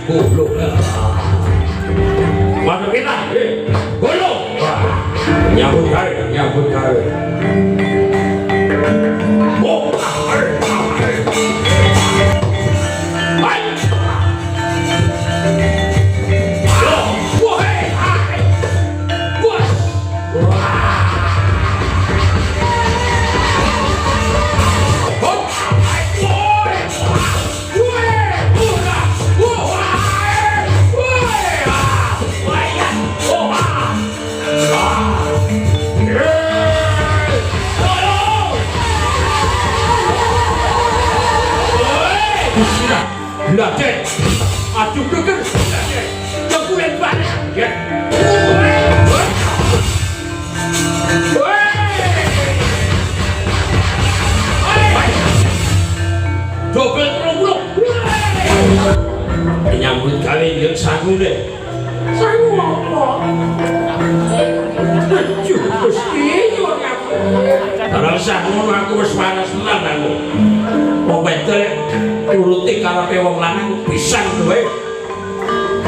Gulung. Masuk kita. Gulung. Nyambut gawe. Oh, Ladet, aduh geger, jempurin banyak, ya. Dobel terus, menyambut gawe yang sangu deh. Sangu apa? Aduh, mesti nyonya. Kalau sangu aku wis panas tenan aku. Wong wedok nuruti karepe wong lanang pisan kowe.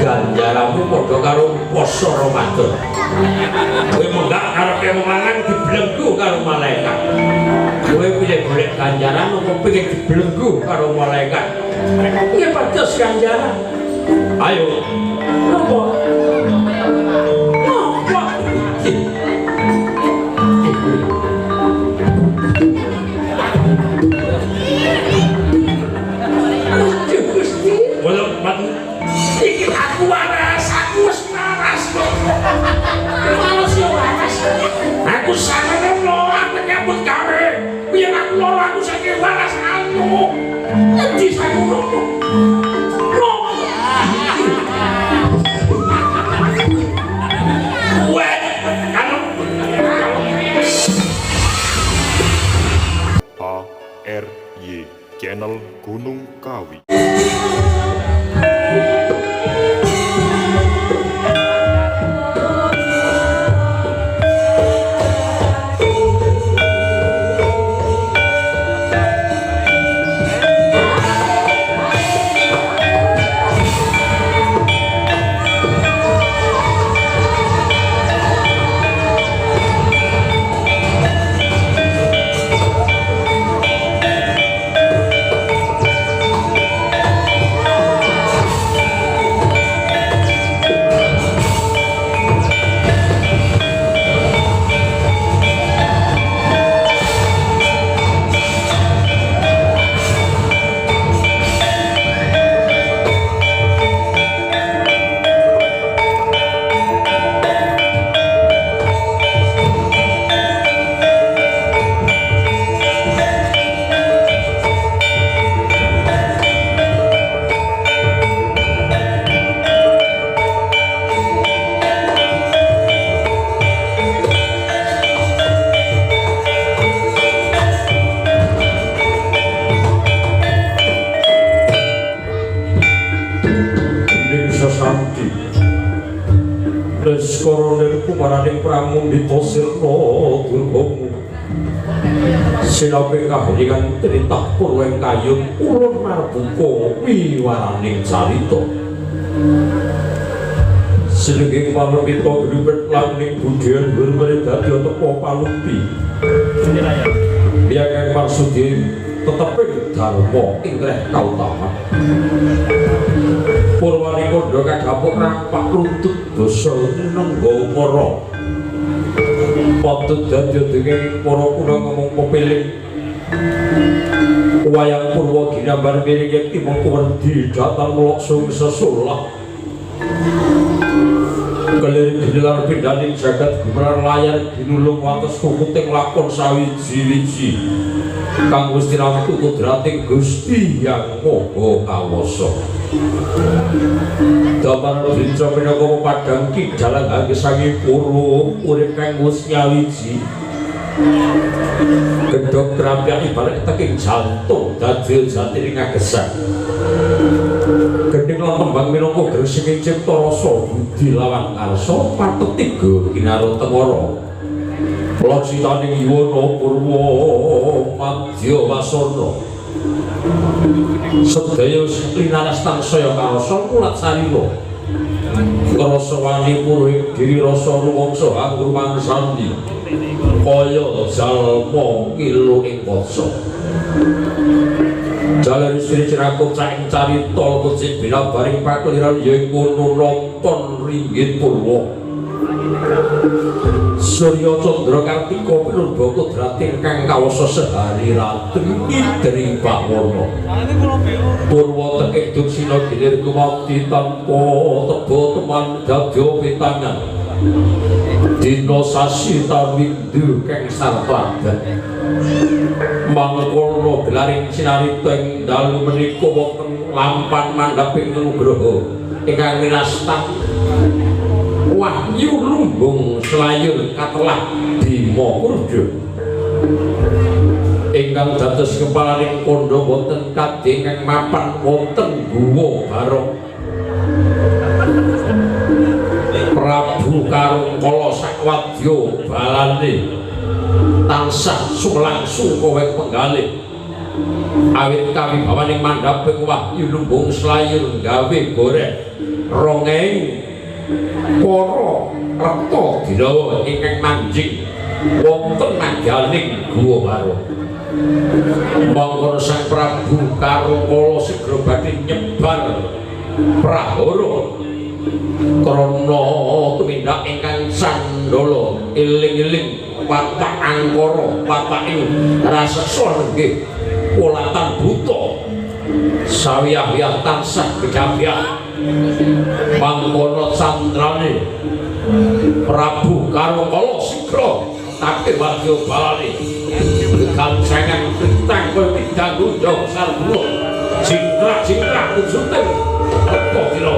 Ganjaranmu padha karo poso Ramadan. Kowe munggah karepe wong lanang dibelenggu karo malaikat. Kowe pilih golek ganjaran apa pengen dibelenggu karo malaikat? Piye pados ganjaran? Ayo. Napa? Aku waras, aku wis waras. Waras yo waras. Aku sanene loro menyambut gawe. Biyen aku loro aku saiki waras aku. Endi saku loro? ARY Channel Gunung Kawi. Koroner kumaraning pramundita sirna durgamu sinape kahaningan tritah purweng kayun ulun marbuka wiwaraning carita sinenging palemita gribet laning budaya nurmene dadi teka palumpi biyen maksudi teteping dharma ing reh kautaman Purwani kondo kadhapuk rampak runtut dosa nenggo para patut dadi denging para kuna ngomong pepiling wayang purwa ginambar miring yekti mengko wedi datang langsung sesulah keliring ginelar pindaning jagat gumelar layar ginulung wates kukuting lakon sawiji-wiji kang Gusti Ratu kudrating Gusti Yang Maha Kawasa Damar Brinca minangka padhang kidalang anggesangi purwa urip kang wis nyawiji gendhog trampiak ibarat teking jantung dadi jatining agesan gendhing lan tembang minangka gresing cipta rasa budi lawan karsa patut tiga kinaro tengara locitaning Iwana Purwa Madya Wasana sedaya linaras tansaya kaosa mulat sarira krasa wani puruhing diri rasa rumangsa anggur mangsandi kaya jalma kilu ing kasa jalan istri cirakup saing carita kucing binabaring pakliran yaiku nonton ringgit purwa Surya Candra Kartika Pinurba Kudrating kang kawasa sehari ratri idri bawana purwa tekik duksina gilir kumati tanpa teba teman dadya pitangan dina sasi tawindu kang sarpradan mangkono gelaring sinarita ing dalu menika wonten lampan mandhaping nugraha ingkang winastan Wahyu lumbung selayur katelah Bima Purja ingkang dados kepalaning kandha wonten kadhe kang mapan wonten guwa barok Prabu Karangkala sakwadya balane tansah sumlangsung kowe penggalih awit kawibawaning mandhaping wahyu lumbung selayur gawe goreh rongeng para reta dinawa ingkang manjing wonten naganing guwa barok mangkono Sang Prabu Karangkala segera badhe nyebar prahara krana tumindak ingkang sandala eling-eling watak angkara wataking raseksa nggih kulatan buta sawiyah-wiyah tansah kecapian mangkono sandrane Prabu Karangkala sigra tapi wadya balane kancengan tentang kowe diganggu jauh sarbulo jingkrak kusuting apa kira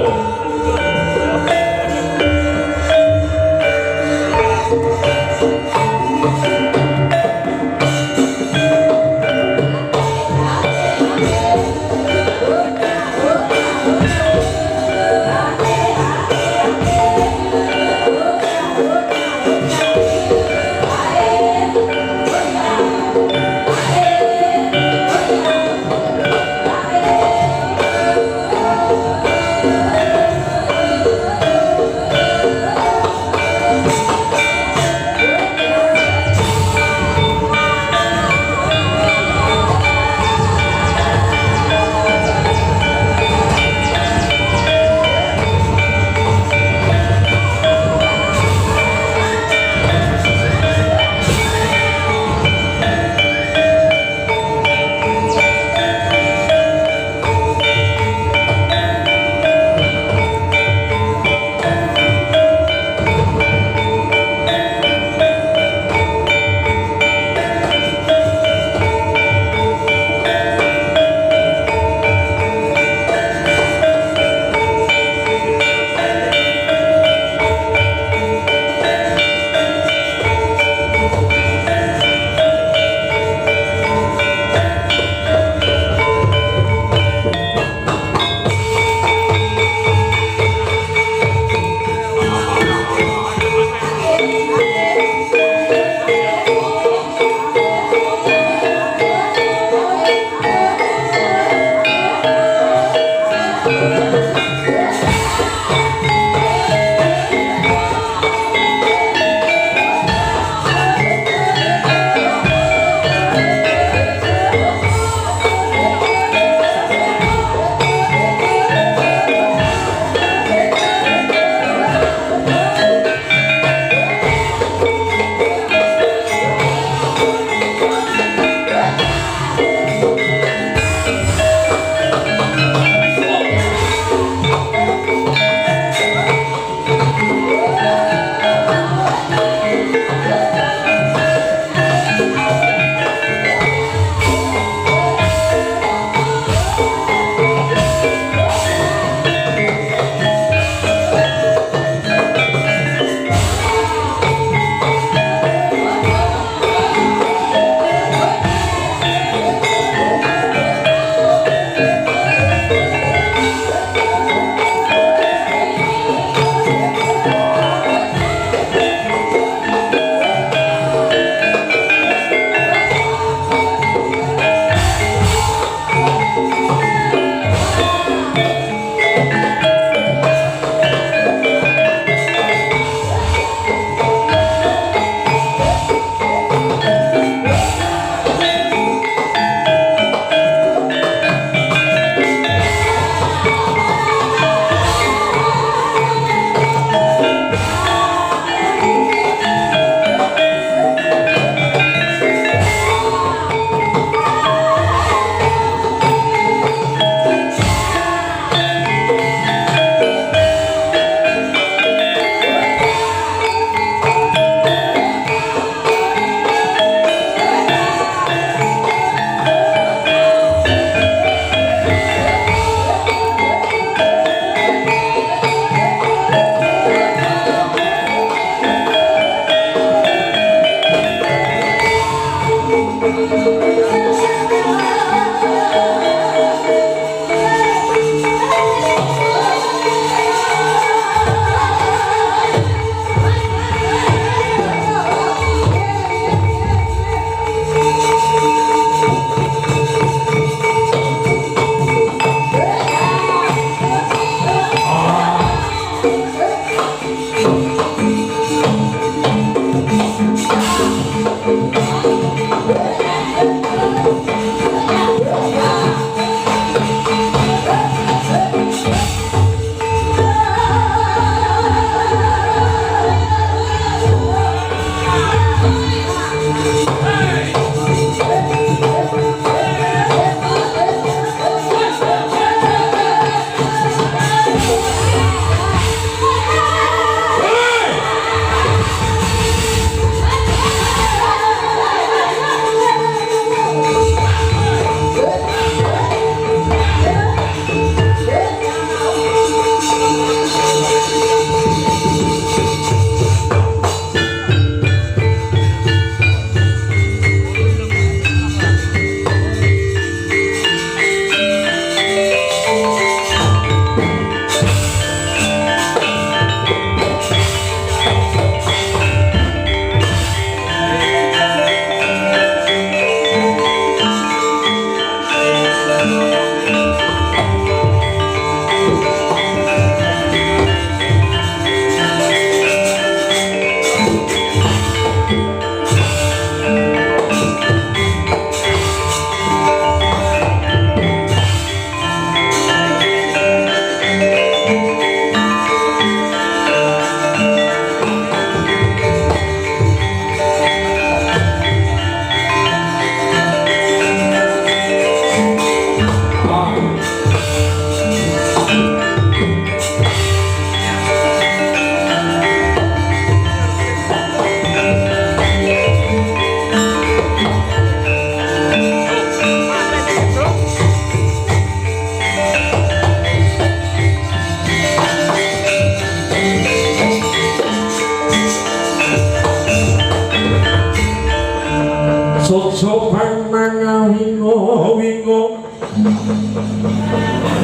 Sopan manawingo wingo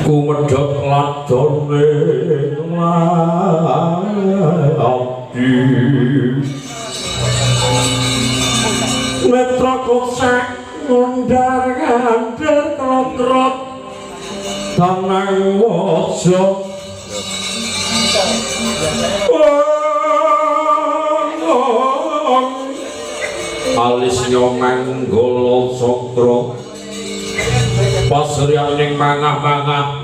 kumedhot ladone abdi netra kosak ngondar-ngandar krot-krot tanang waja alis nyomang golo sokro pasrian ning mangah-mangah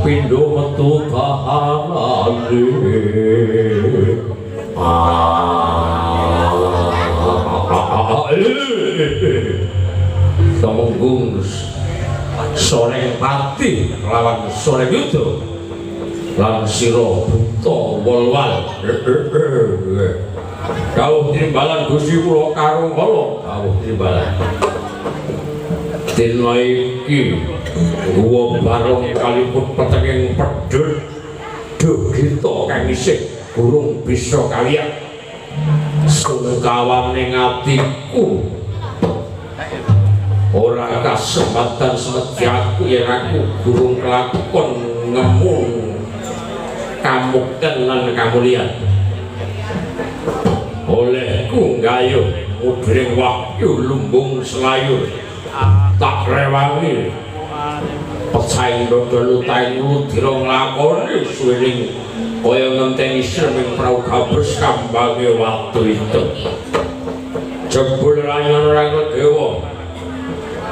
pindho metu kahanane Temenggung sore pati lawan sore yudo lan sira buta wal-wal kawuh timbalan Gusti kula karo kala kawuh timbalan dina iki guwa barong kalipun petenging pedhut duh kita kang isih urung bisa kaliyan sungkawane atiku ora kasempatan semedyaku yen aku durung kelakon ngemu kamukten lan kamulyan olehku nggayuh mudring wahyu lumbung selayur tak rewangi pecaing dodol utaing ludira nglakoni suwining kaya ngenteni sreming prau gabres kambange watu itu jebul ranyon rangkel dewa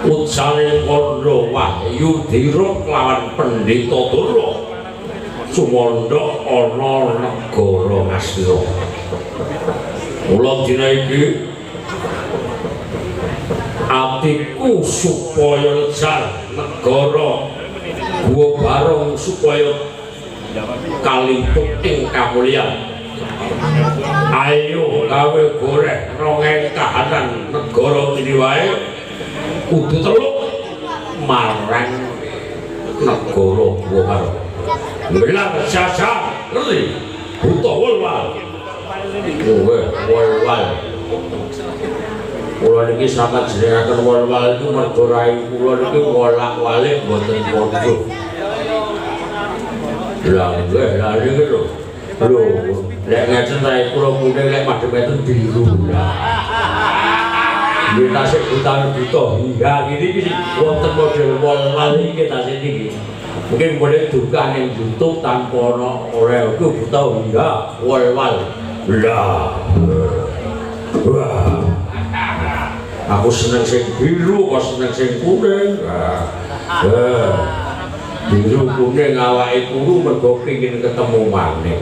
ujane kondo wahyu diruk lawan pendeta Dura sumandha ana negara Ngastina. Mula dina iki atiku supaya jar negara guwa barong supaya kalimput ing kamulyan. Ayo gawe goreh rongeng kahanan negara ini wae kudu teluk marang negara guwa barong. Belang sasa ngerti buta wal-wal wal-wal kula niki sampeyan jenengaken wal-wal itu mergo rai kula niki wolak-walik mboten padha lha nggih lha niki lho lek ngeten rai kula kuning lek madhep-madhep biru nggih tasik buta hingga iki wonten model wal-wal iki tasik niki mungkin boleh duka yang YouTube tanpa oleh itu buta hingga wal-wal lah wah aku seneng sing biru kok seneng sing kuning biru kuning awake kuru mergo pengin ketemu maneh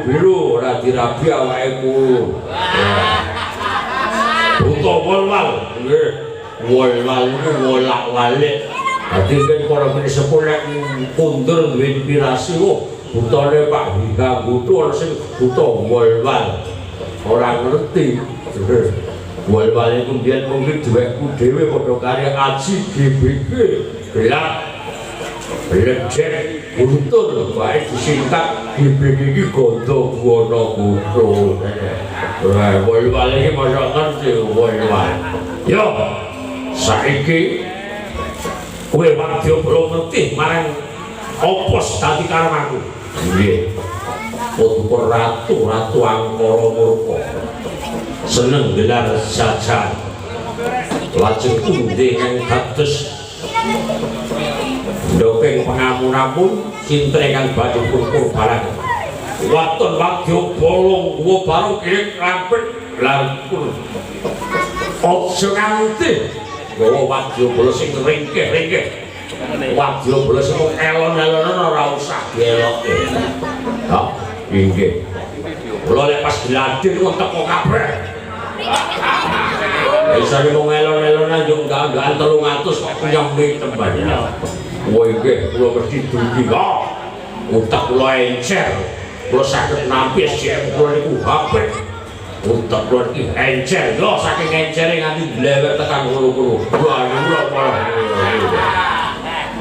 biru ora dirabi awake kuru buta wal-wal nggih wal-wal niku wolak-walik dadi kan para penisepul nek kundur duwe inspirasi kok butane Pak Hingga Gutu ana sing buta wal-wal ora ngerti wal-wal iku mbiyen mungkin duweku dhewe padha karo Aji GBG gelap lecet guntur wae disingkat GBG iki gondo buwana kutu wal-wal iki mosok ngerti wal-wal yo saiki kowe wadya belum ngerti marang apa dadi karo aku nggih putu ratu angkara murka seneng gelar jajan lajeng pundi kang kados ndopeng pengamun-amun sintre kang badhe purpur barang waton wadya bolong guwa barong kirek rampet langkung aja nganti gawa wadya bola sing ringkeh-ringkeh wadya bola sing elon-elonan ora usah dielokke ha inggih kula lek pas diladin kok teko kabeh Bisa nih mau ngelon-ngelon aja enggak 300 kok nyambi tempatnya. Woi ge, kula mesti dugi kok. Utak kula encer. Kula saged nampi SDM kula niku HP. Utak kula iki encer. Lho saking encere nganti blewer tekan kula-kula. Wah, kula.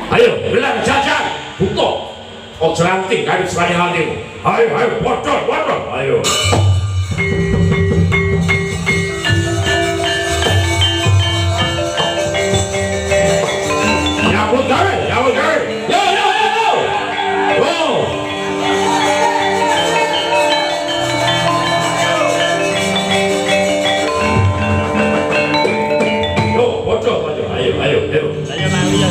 Ayo, belang jajan. Butuh. Ojo anting kali sekali hatimu. Ayo, bodol. Ayo. Nyambut gawe. Yo. Oh. Yo, bodol. Ayo. Saya mau ya.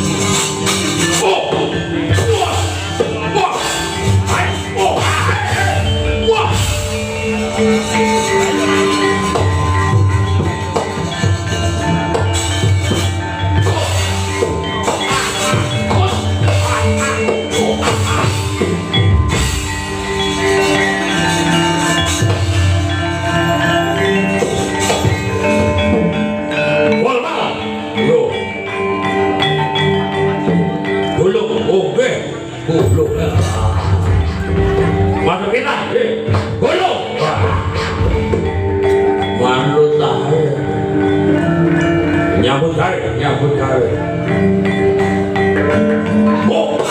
Masuk kita, gulung. Manut tahe. Nyambut gawe. Oh,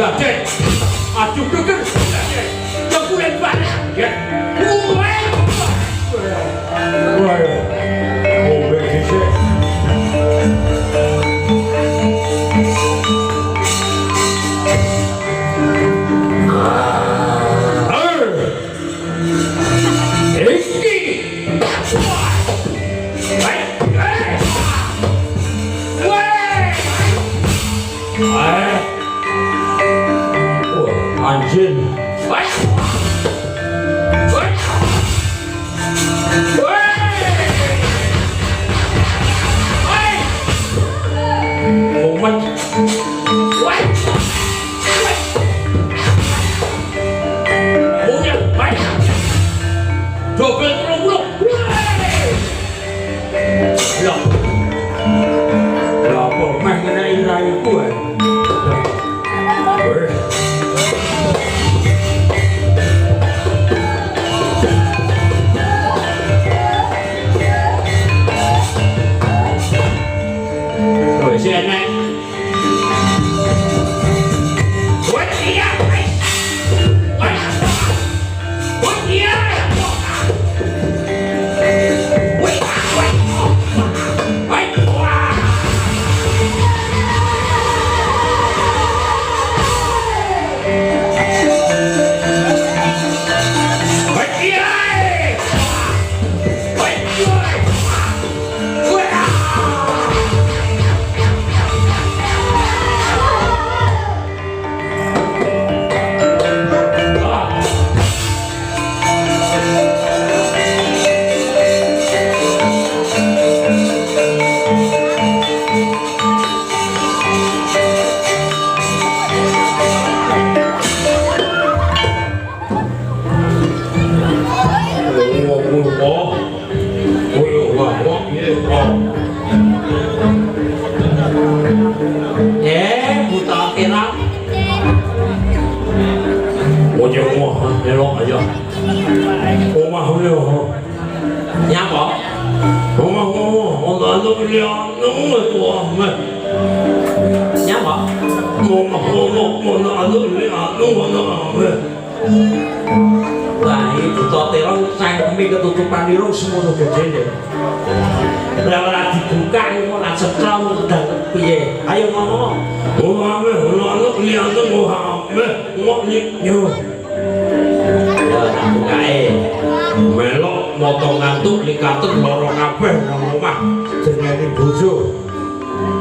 Laden, aju geger, yang kulit banyak, ya. Wah, mobil dhisik. Iki Jin. Woi. Woi. Woi. Woi. Momen. Woi. Woi. Punya, woi. Double terus. Loh. Lah apa meh ngenai raiku ae. Woi. Woi, si enek. Woi, iya. Woi. Woi, iya. Woi, woi. Woi, wah. Woi, iya. Woi, woi. Woi. Buta tiram. Ojo wah, elok aja. Omah lho. Nyapa? Omah ora lu lihat nemu tuah meh. Nyapa? Omah ora lu lihat nemu meh. Lah iki buta tiram sangkemi ketutupan irung semono gedene. Lah ora dibuka iku ora cetrong sedang piye. Ayo ngomong. Muhammad ora lu lihat Muhammad ngok nyo. Ya tak bukae. Melok motong ngantuk likatut loro kabeh nang omah. Jenenge bojo.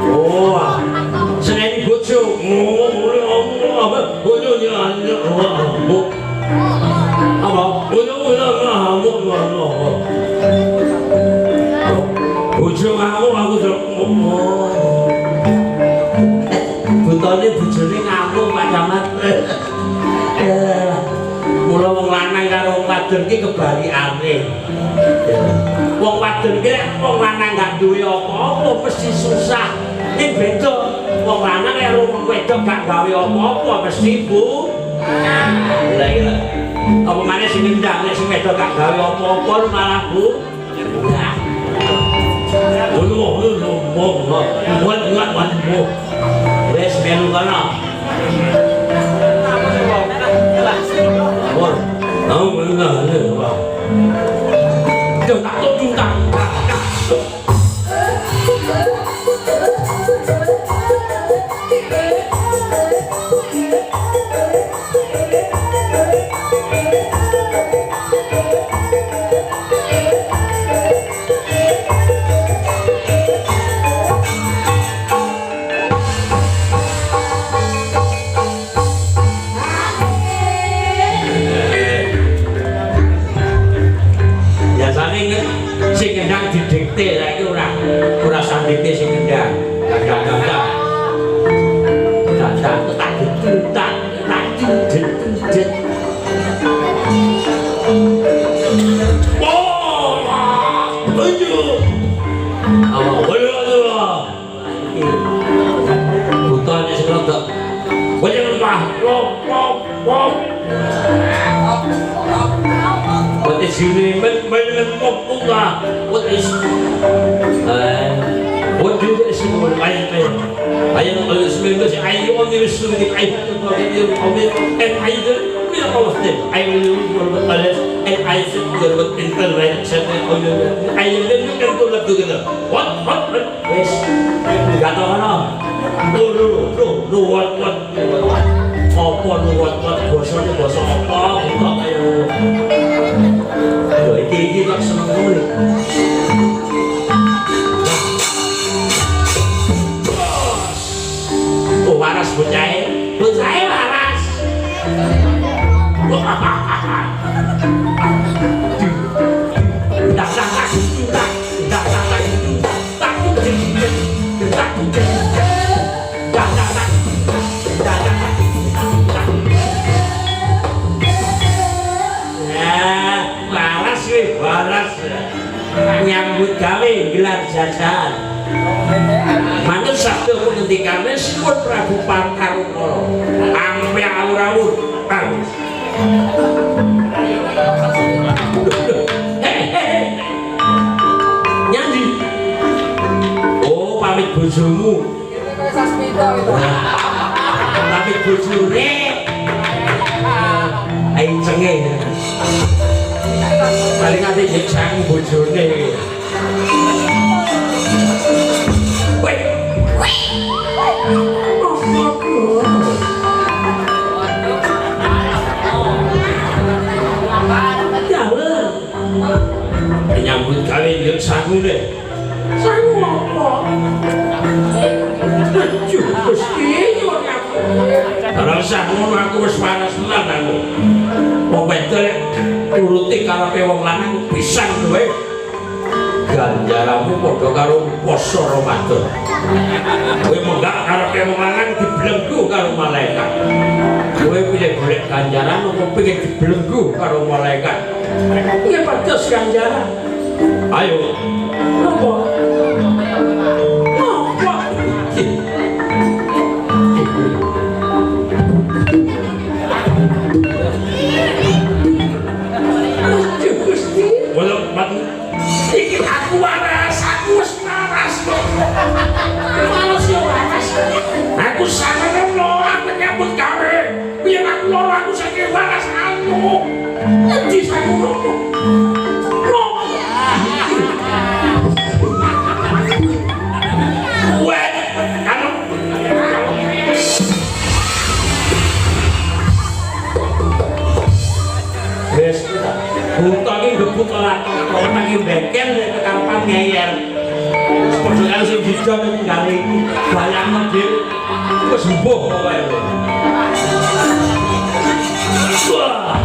Oh. Jenenge bojo. Ngomong bojo ya. Apa? Bojo bojo aku ngomong. Butone bojone ngamuk Pak Camat. Mula wong lanang karo wong wadon ki kebalikane. Wong wadon ki nek wong lanang gak duwe apa-apa mesti susah. Ning beda wong lanang karo wong wedok gak gawe apa-apa mesti bu. Lah iki lho. Apa maneh sing ngendang nek sing wedok gak gawe apa-apa malah bu. Wes melu kana. Tahu benar ni, Pak. Jom tak tunjuk tak. Sing kendang didikte saiki ora sandikte sing kendang. Kadang-kadang tak ditutak, tak didit. Oh, ayo. Ayo. Butane sing rodok. Wajah lemah, lop. What is your name? What is what do you smell? I am all smell. I only smell the I and I don't know all of them. I will do and I said what in the right I am then you can go together. What? Yes. Got on. No, what? Apa lu buat bosone bosok apa buka ayo. Lho iki kok seneng ngono. Oh waras bocahe waras. nyambut gawe gelar jajan. Manut sabda pengendikane sipun Prabu Parkarukara ampe awur-awur Bang. Nyandi. Oh, pamit bojomu. Pamit bojone. Ayo cenge. Paling ate jek bojone. Nyambut gawe yo sangu deh. Sangu apa? Aduh, Gusti nyuwun aku. Ora usah ngono aku wis waras tenan aku. Wong wedok turuti karepe wong lanang pisan kowe. Ganjaramu padha karo poso Ramadan. Kowe menggak karepe wong lanang dibelenggu karo malaikat. Kowe pilih golek ganjaran apa pengen dibelenggu karo malaikat? Nggih pados ganjaran. Ayo. Napa? Napa? Aduh Gusti. Walau mati. Iki aku waras, aku wis waras. Waras yo waras. Aku sanene lho, aku nyambut gawe. Biyen aku loro aku saking waras aku. Endi saku loro? Buta iki gebut ora kok nang bengkel kekampan ngeyel. Padha karo sing didol nggale iki bayangno dhewe wis mbuh pokoke. Wah.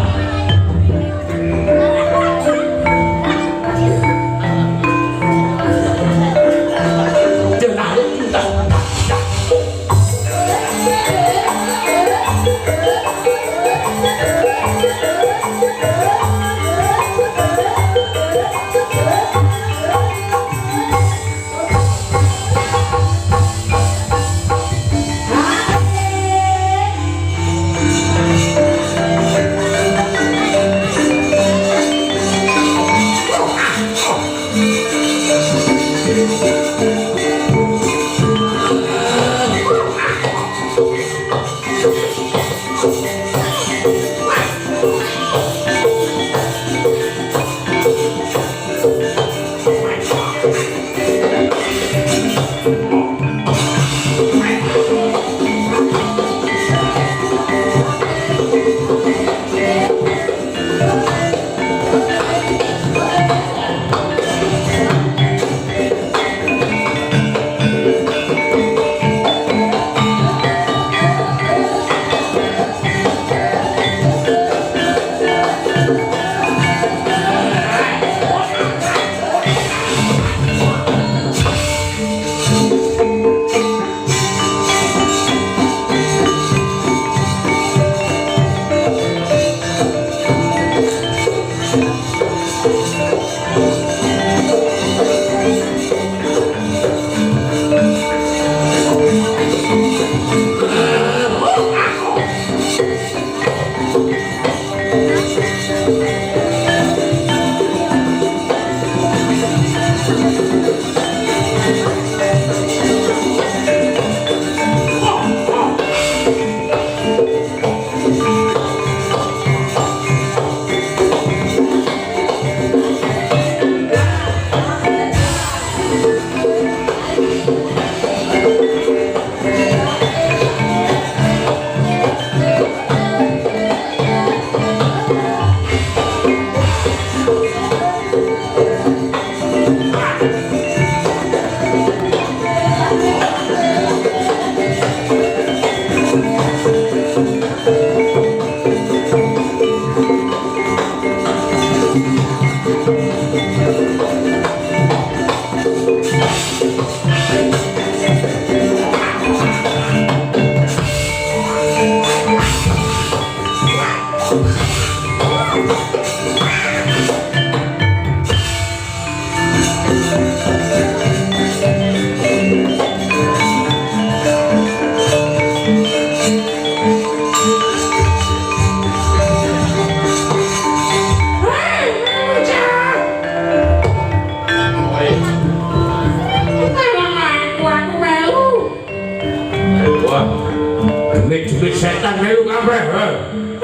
tan melu kabeh.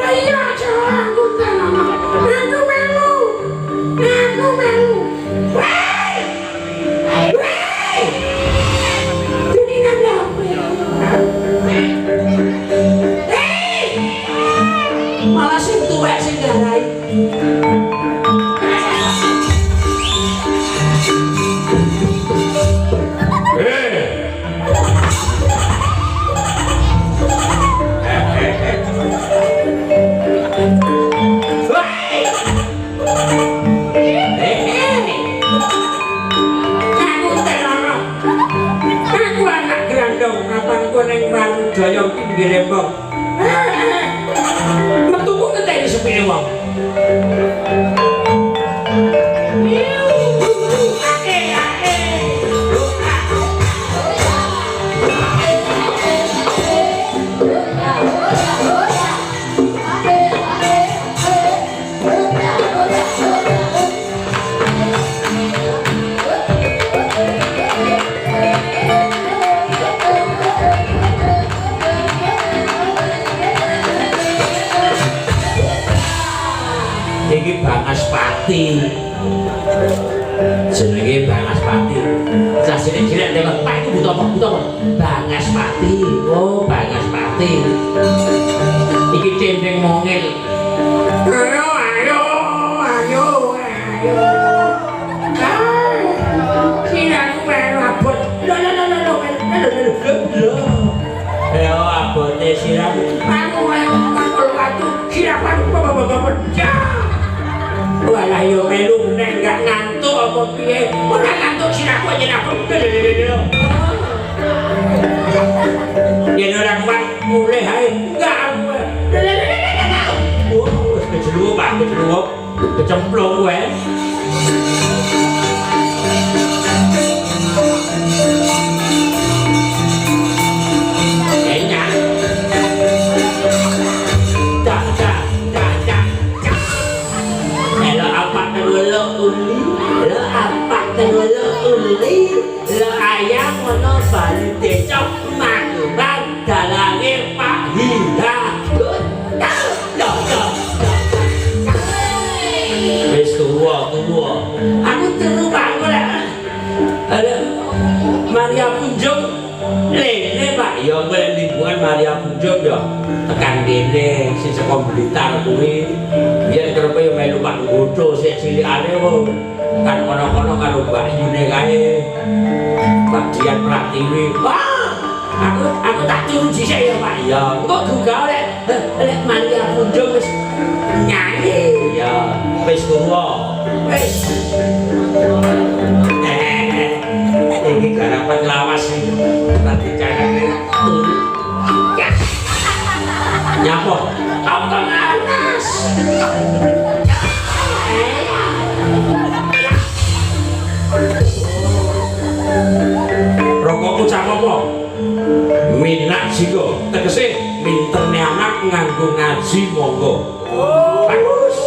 Iya, Jawa aku tenan. Aku melu. Aku melu. Woi! Woi! Tuningan apa ya? Malah sing tuwek sing garai. Jaya pinggir embong. Metuku ngenteni sepine wong. Iki Bangaspati. Jenenge Bangaspati. Jasine cilik nek Pak iku buta apa? Buta apa? Bangaspati. Oh, Bangaspati. Iki cendeng mongil. Ayo, ayo, ayo, ayo. Siraku melu abot. Ayo abote siramu. Aku melu ngangkul watu. Siraku pecah. Walah yo melu nek gak ngantuk apa piye? Ora ngantuk siraku aja aku. Yen ora kuat mulih ae. Enggak. Oh, wis kecelup, Pak, kecelup. Kecemplung kowe. Enak. Tak. Lo apa terlalu uli? Lo apa terlalu uli? Lo ayam ono balik decok makuban dalange Pak Hinda. Wis tuwa. Aku turu bangun lah. Ada Maria Punjung lene Pak. Ya kowe lingkungan Maria Punjung ya. Tekan kene sing saka Blitar kuwi. Biyen kerepe yo melu Pak Godho sik cilikane wong. Kan kono-kono karo Mbak Yune kae. Pak Dian Pratiwi. Wah, aku tak turu dhisik ya Pak. Iya. Kok gugah lek Maria Punjung wis nyanyi. Iya, wis tuwa. Wis. Iki garapan lawas iki. Tadi carane turu. Nyapa? Apa nganas? Rokokku cak apa? Minak jigo. Tegese minterne anak nganggo ngaji monggo. Bagus.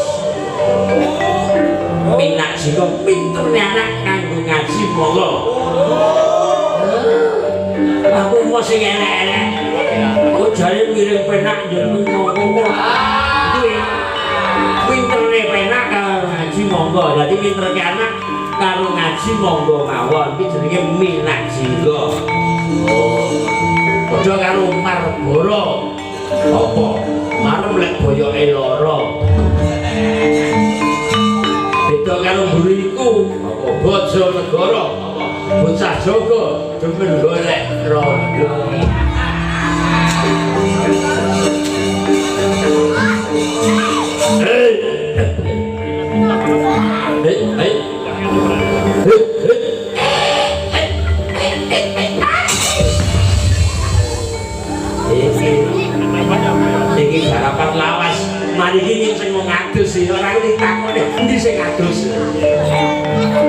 Minak jigo minterne anak nganggo ngaji monggo. Aku mau sing elek-elek. Kok jare miring penak jeneng monggo. Minterne penak karo ngaji monggo. Dadi minterke anak karo ngaji monggo mawon. Iki jenenge minak jigo. Oh. Padha karo Marboro. Apa? Marem lek boyoke lara. Beda karo buriku. Apa bojo negara? Apa bocah Jawa demen golek rondo. Iki garapan lawas. Mari iki sing wong adus iki ora ditakoni endi sing adus.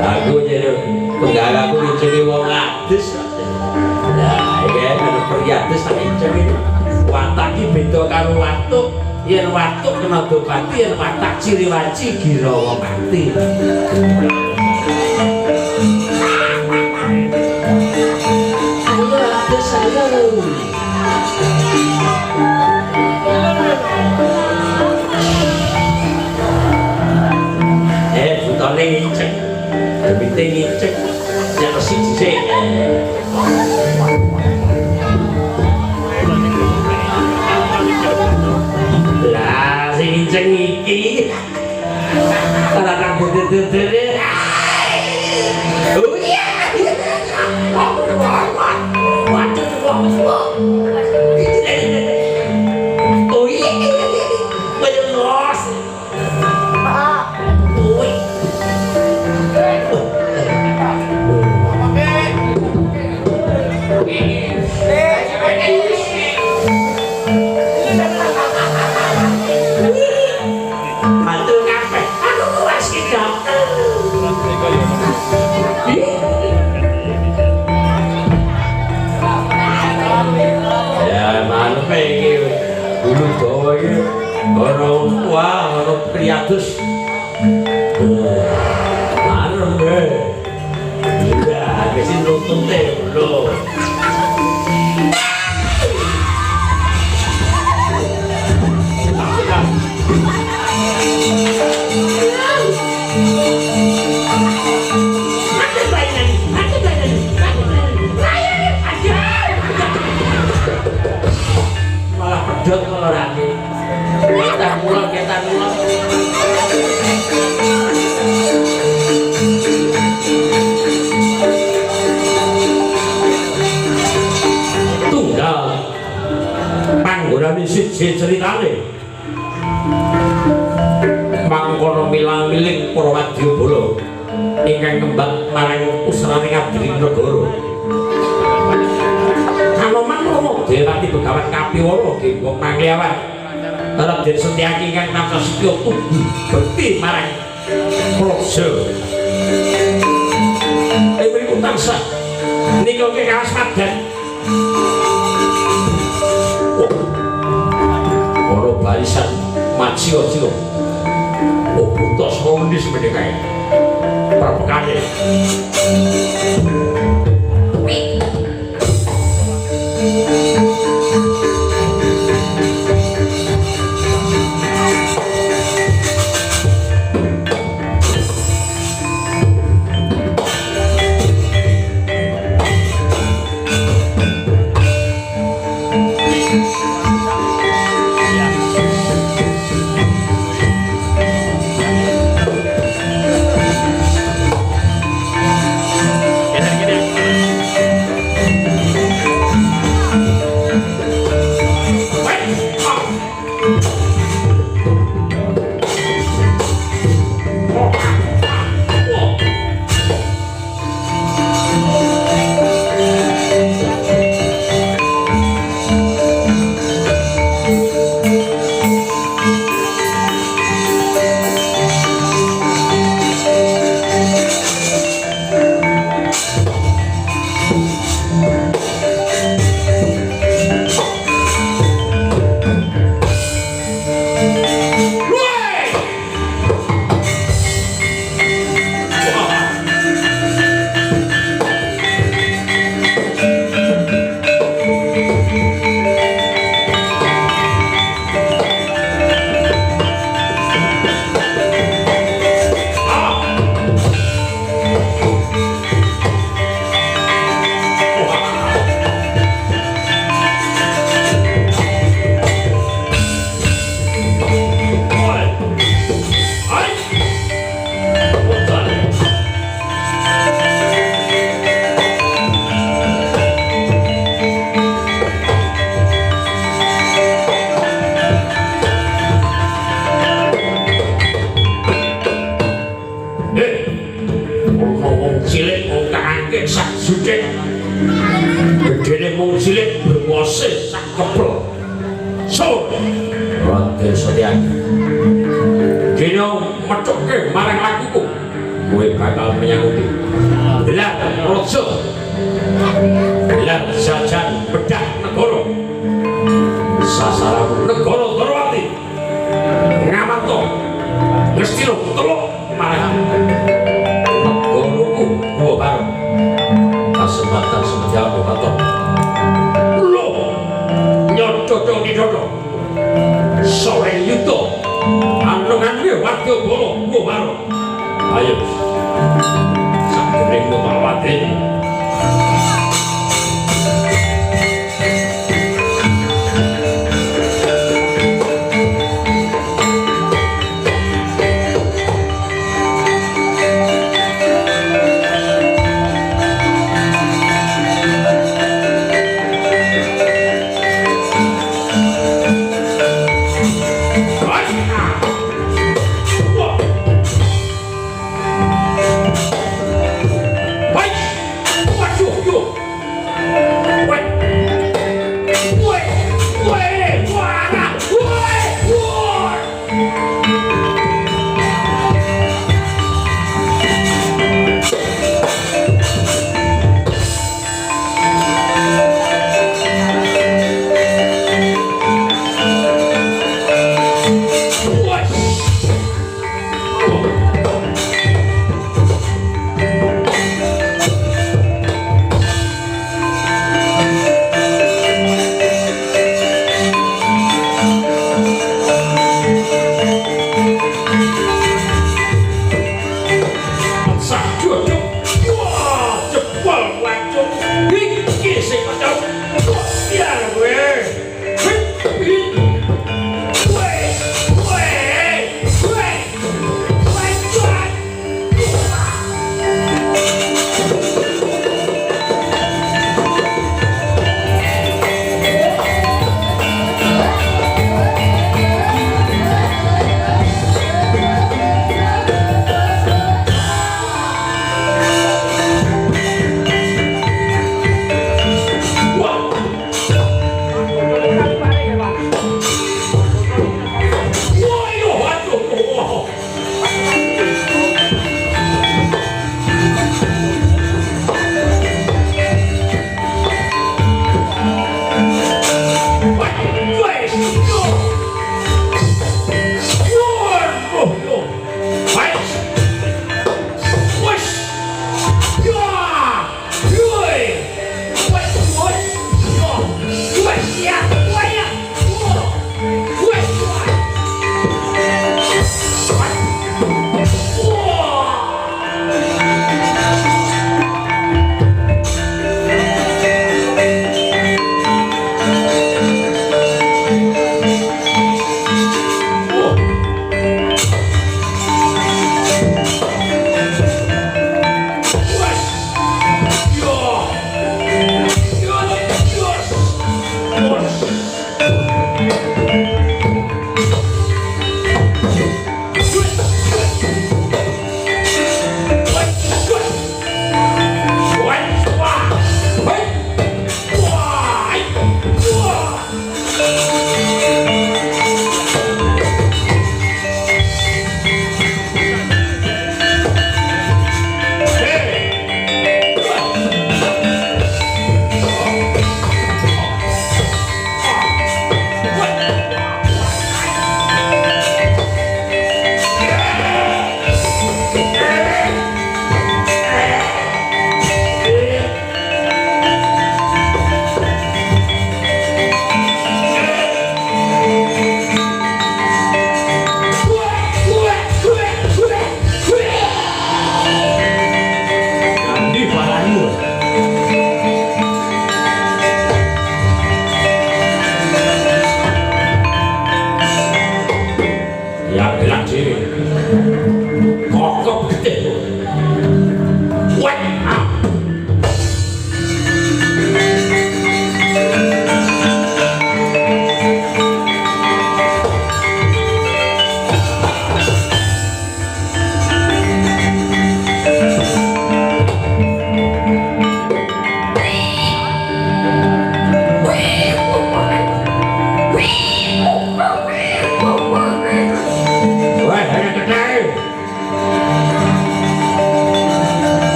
Aku jare penggaraku ngene wong adus. Lah iki ana priadus tak incen iki. Watak iki beda karo watuk. Yen watuk kena dobati, yen watak ciri-waci girawa mati. Ayo adus ayo. ate ngicek ya siji sik. Lah sing ngicek iki ora tak dede. Oh iya. Oh iya. Menyos. Oi. Mantul kabeh. Aku kuwas ki dokter. Ya mana pengen dulu doa ini orang tua orang priatus mana deh udah kesin nonton deh lo malah pedot kalau lagi kita mulai tunggal panggonane siji ceritane mangkono milang-miling para wadyabala ingkang ngembang marang usrane ngabdi negara Kanoman Romo Dewati Begawan Kapiwara Gembong Mangliawan arep dadi Setyaki ingkang nampa setya tubuh bekti marang praja mriku tansah nika kawas madan para barisan majiwa-jiwa buta saka ngendi semene kae prapekane gedene mung cilik berkuasa sak kepel so Raden Setyaki dene metuke marang lakuku kowe bakal menyanggupi belah raja belah jajan bedah negara sasaran negara Darawati ngamanto Ngastina teluk marang negaraku gua bareng kasempatan semenjak katon lo nyococo di dodo sore yuto andongan dia wadyabala gua bareng ayo sing kocok. Ya gue.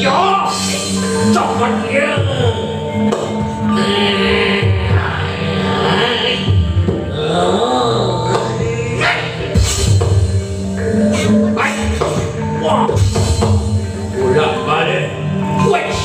Yo, cepet ya. Wah, udah balik. Wes.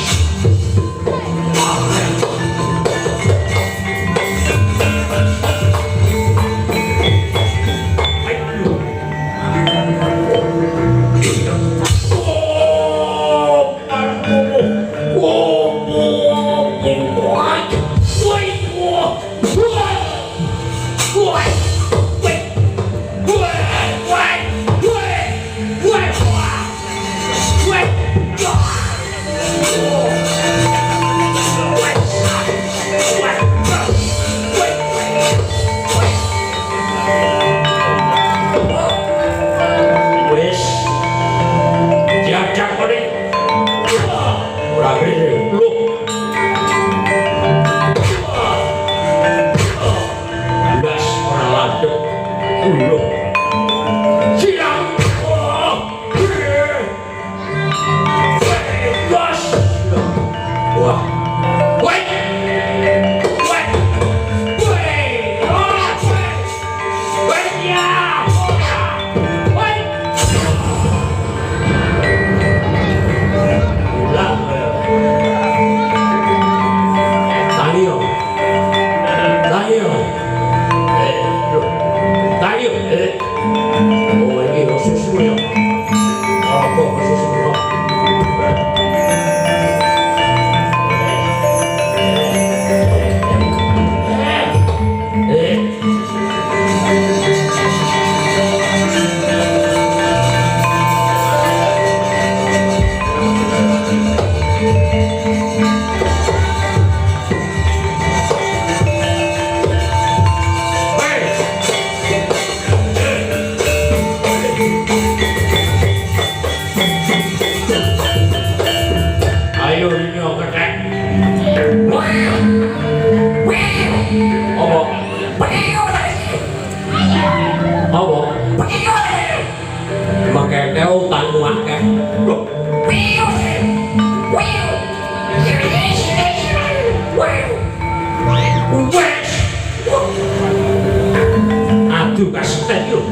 Aduh, kasih yuk,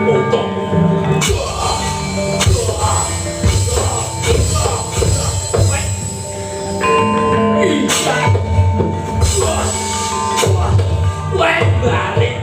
untung. Balik.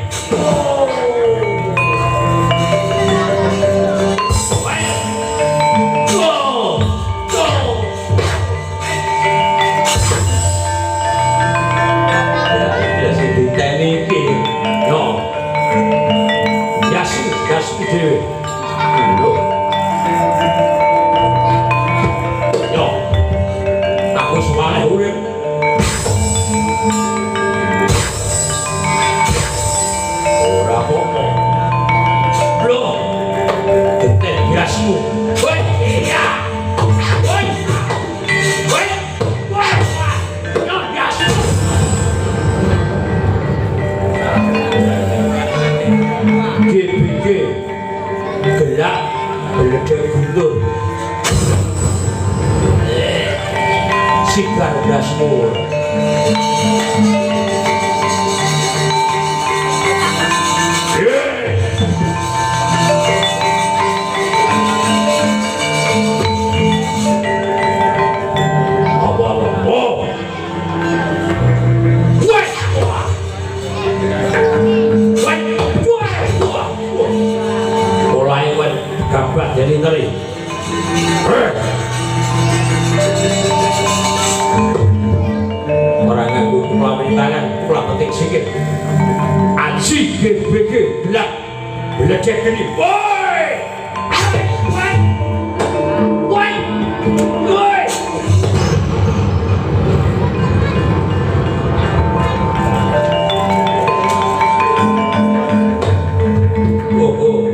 Sigar Dasmur. Mulai gabah jadi teri. Tangan pulang penting sikit ansi GBG belak belecek ini woi woi woi woi oh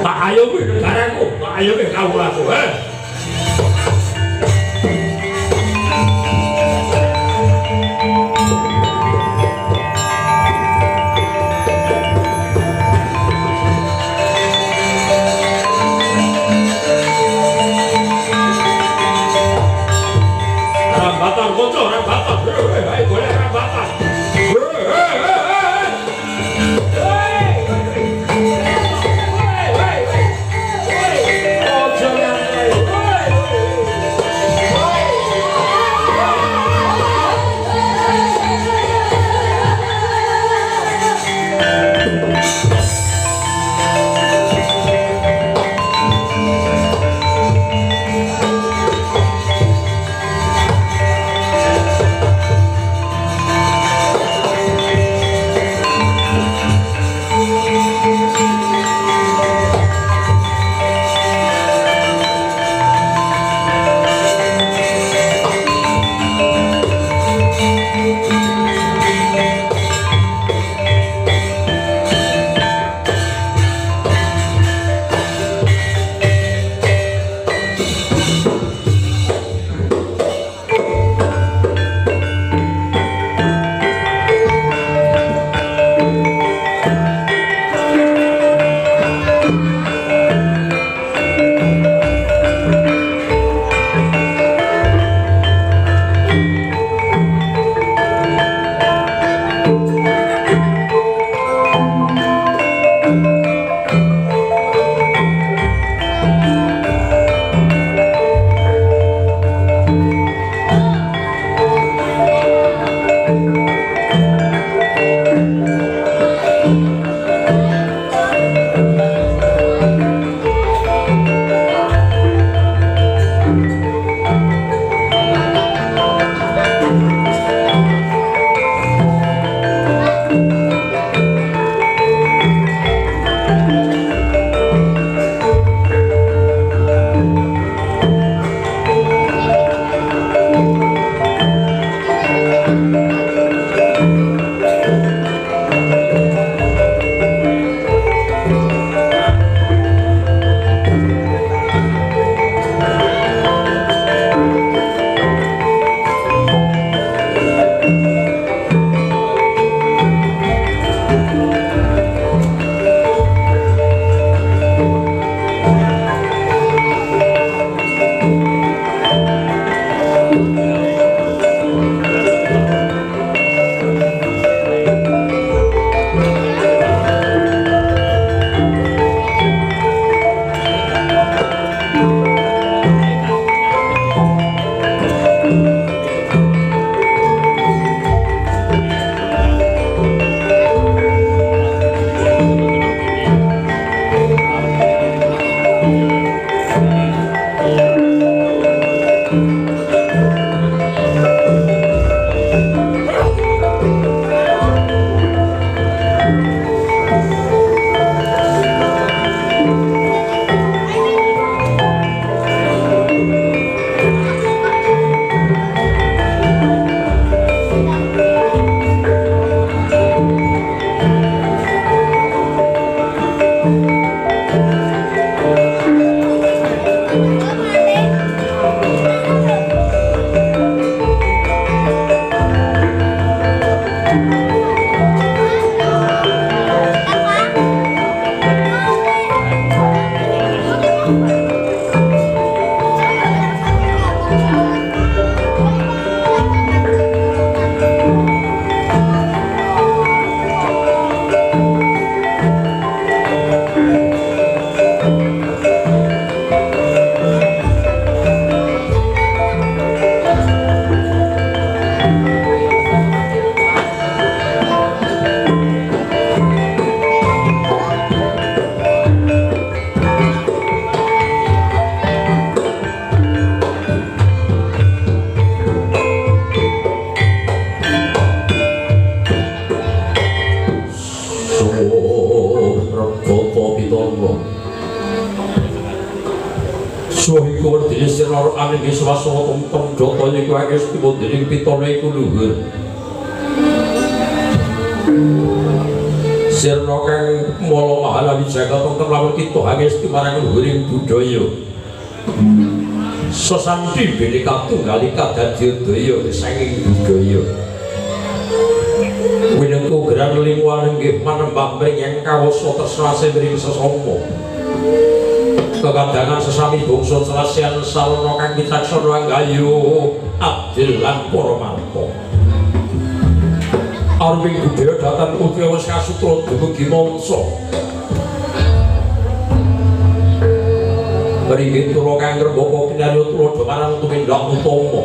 tak ayo ke negaraku tak ayo ke kau laku sira ane swasana temtem jata iku akeh stiwa dening pitone iku luhur. Sirna kang mala mahalawi jagat wonten lamun kita angesti marang luhuring budaya. Sesanti Bhinneka Tunggal Ika dadi daya saking budaya. Winengku geran limuan nggih manembang mring yang kawasa tresnase mring sesama. Kekadangan sesami bangsa Selasian sarana kang wicaksana anggayu adil lan para marpa. Arwing budaya datan ugi wis kasutra dumugi mangsa. Mriki kula kang ngrembaka kinarya kula marang tumindak utama.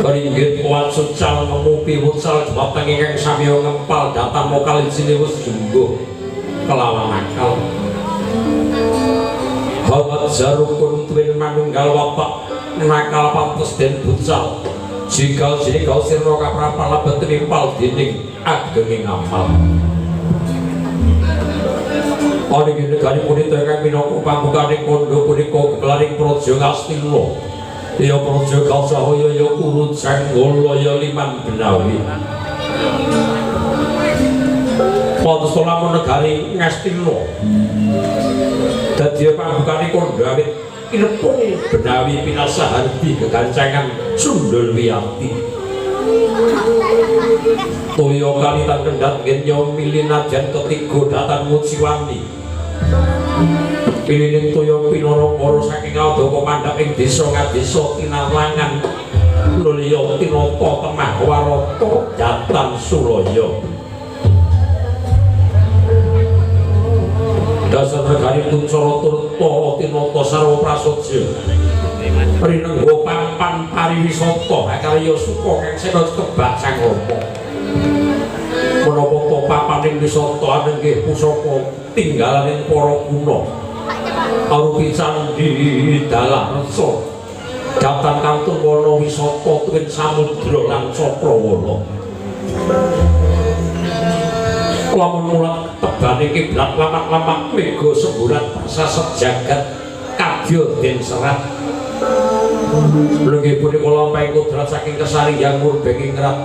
Mriki kuat sucal memupi wucal jembatan ingkang samya ngempal datan mokal isine wis jumbuh kelawan akal. Hamat jarukun tuwin manunggal wapak nakal pantes den bucal. Jika sini kau sirno kaprapala betenimpal dining agenging amal. Ana ing negari punika kang minangka pambukaning kondo punika gemelaring praja Ngastina. Ya praja Kalsahaya ya urut sanggala ya liman benawi. Pantes lamun negari Ngastina. Dadi pambukaning kondo awit Inepung benawi pinasaharti kegancangan Sundul Wiyati. Toya kalitan kendhat genyo milinajan ketiga datan Muciwani. Pilining toya pinara-para saking Adaka mandhap ing desa ngadesa Tinarlangan Lulya Tinata Temah Warata Jatan Suraya. Dasar negari Tucara Turta Tinata sarwa prasaja. Rinengga pampan pariwisata karya suka kang sena kebak sang rama. Menapa to papaning wisata anenggih pusaka tinggalaning para kuna. Arupi candhi dalah resa. Jatan kantun wana wisata tuwin samudra lan cakrawala. Lamun mulat tebane kiblat lamak-lamak mega semburat saset jagat kadya den serat. Lenggih punika lampahing kodrat saking kesariyang murbeng ingrat.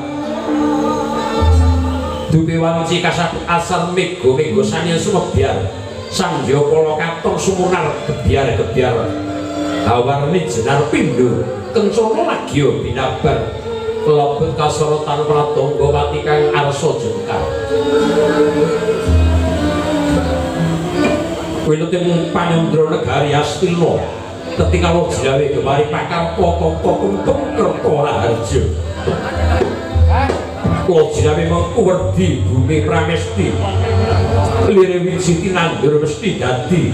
Dupi wanci kasabut asar mega sanya sumebyar. Sanjapala katon sumunar gebyar-gebyar. Hawarni jenar pindho kencana lagya binabar. Kelebet kasorotan pratangga pati kang arsa jengkar. Wiluting panyandra negari Astina ketika lo jilawe gemari pakar potong-potong Kertaraharja. Lo jilawe mengkuwerdi bumi pramesti. Lire wiji tinandur mesti dadi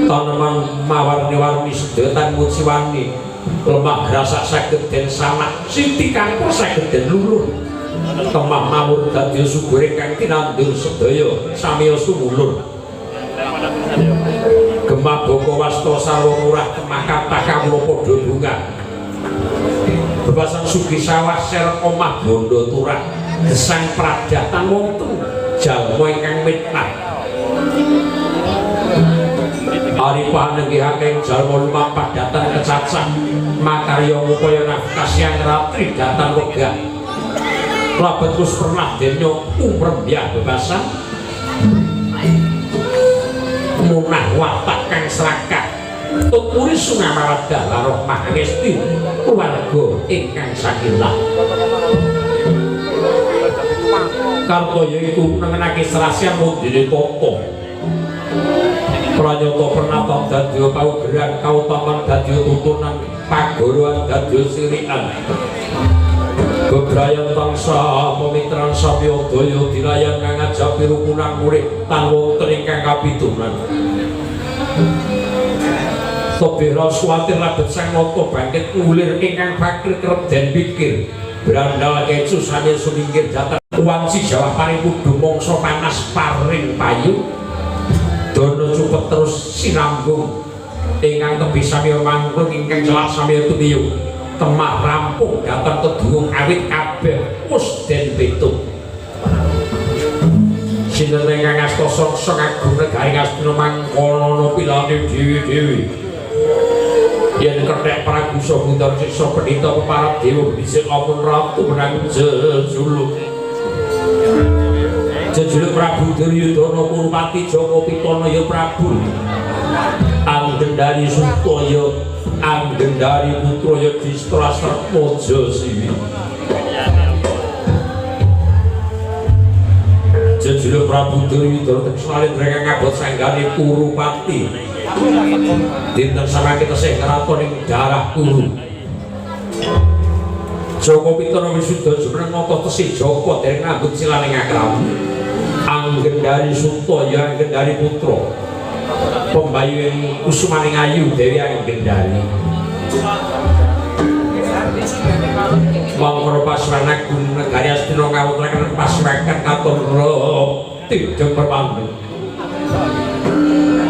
taneman mawarni-warni sedotan Muciwani. Lemah grasak saged den samak, siti kangkung saged den luluh. Temah mawur dadi subure kang tinandur sedaya samiya sumulur. Gemah boko wasta sarwa murah temah kathah kawula padha bunga. Bebasan sugi sawah ser omah bondo turah gesang pradatan wonten jalma ingkang mitnah. Ari panenggihake jalma lumampah datan kecacah makarya ngupaya nafkas yang ratri datan wegah. Labet terus pernah denyo umrembiyah bebasan munah watak kang serakah tuturi sungamarada laroh mahangesti keluarga ingkang sakinah. Kartoya iku nengenake serasian mundine tata. Pranyata pernata dadi paugeran kautaman dadi tuntunan pagoroan dadi sirikan. Bebrayan tangsa pemitran samya daya dirayan kang ngajapi rukunan murid tan wonten ingkang kapitunan. Sobira suwatir labet sang nata bangkit ngulir ingkang fakir kerep den pikir. Brandal kecu samya suminggir jatan wanci Jawa paripudha mangsa panas paring payu. Dono cupet terus sinambung ingkang tebih samya mangklung ingkang celak samya tumiyuh. Temah rampung datan kedung awit kabeh wis den pitung. Sinten ingkang asta sangsa agung negari Ngastina mangkana pilane dewi-dewi. yen kethek Prabu Sabudar siksa pendhita peparab dewa bisik ampun ratu menang jejuluk Prabu Duryudana Kurupati Jaka Pitana ya Prabu Anggendari Sutaya Anggendari putra Yudhistira Mojo Siwi jejuluk Prabu Duryudana teksalin mereka ngabot sanggane Kurupati dinten sarake tesih kraton ing darah Kuru Jaka Pitana wisuda jumeneng nata tesih Jaka dereng ngambut silaning akram Anggendari Sutaya Anggendari putra pembayu ing kusumaning ayu Dewi Anggendari mangkara pasranak gunung negari Astina ngawutaken pasrakan katon tideng perpandhu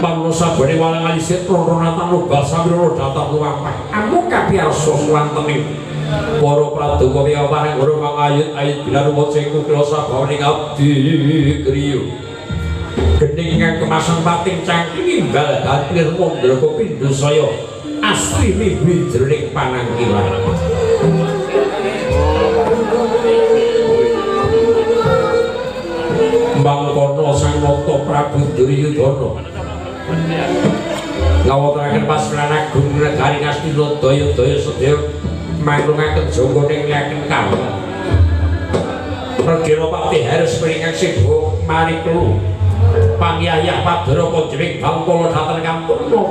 pamno sabene walang alisih ronronatan lobal samira datang luwapah amuk kabiarsa swantening para praduka wiyawareng ora mangayut-ayut bilaruwa sing kukila sabawaning abdi kriya gending ingkang kemasan pating cangking imbal hatir mondra kopindha saya asli mimpi jroning panangkilan mangkono sang nata Prabu Duryudana ngawontenaken pasranak gunung negari Astina daya-daya sedaya manglungaken jangganing nglaken kawu Regana Pati harus meringkang sibuk mari kelu pangyayah Padara Panjering Bangkala dhateng Kampurna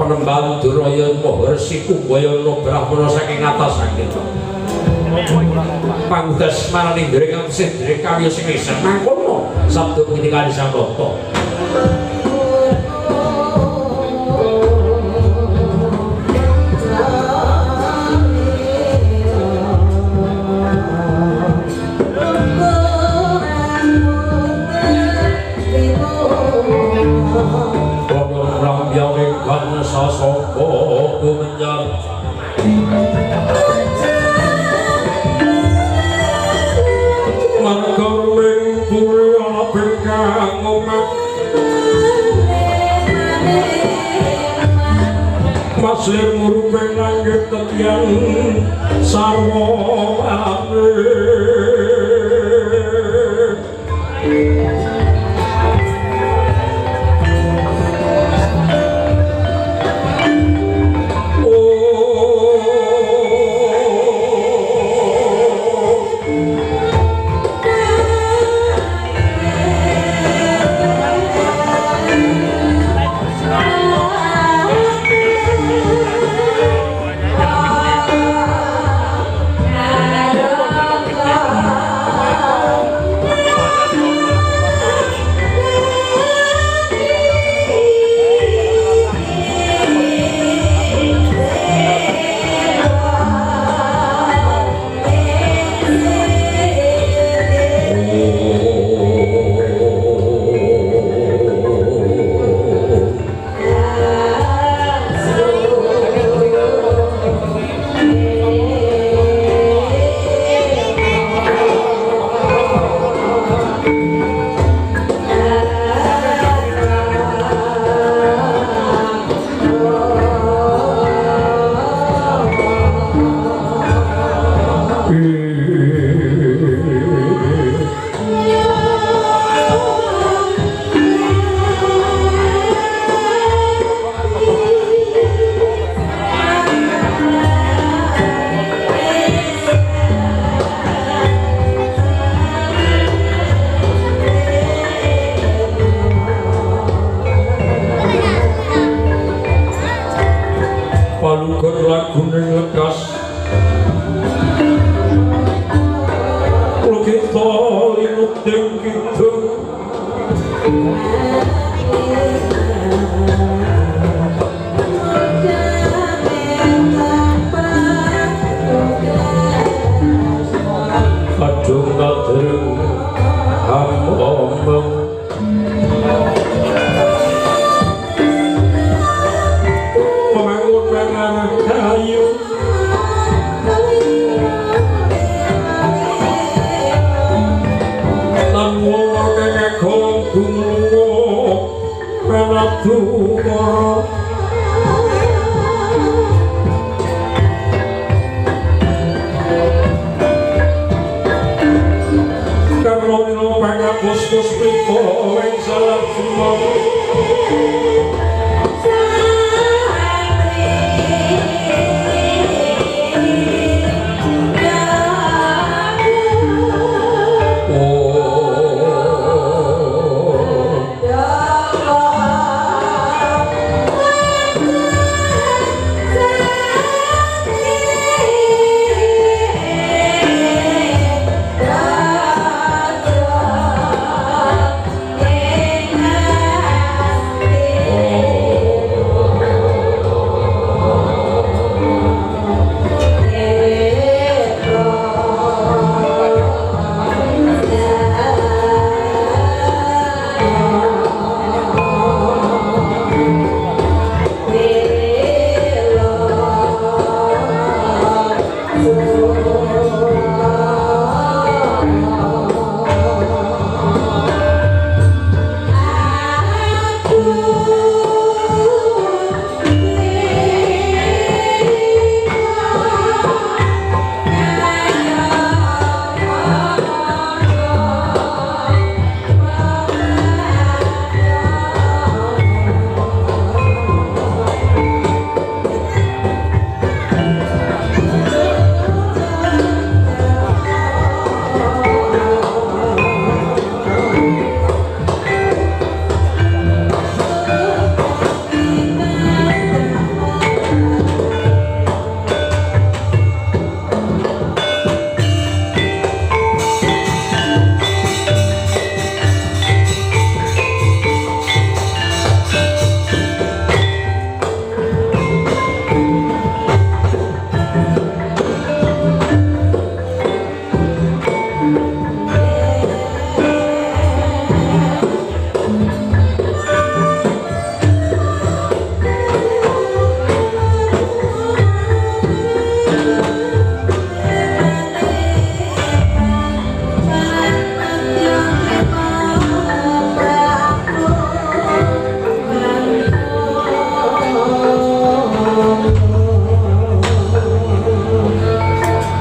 penemban Duraya Maharsi Kumbayana Brahmana saking atas saking pangdas marani ndering sing ndering kaliya sing isa mangkono sabda punika sang nata sasaka kumenjar langkung pura bekang omah maslir muruping langit tetyan sarwa ame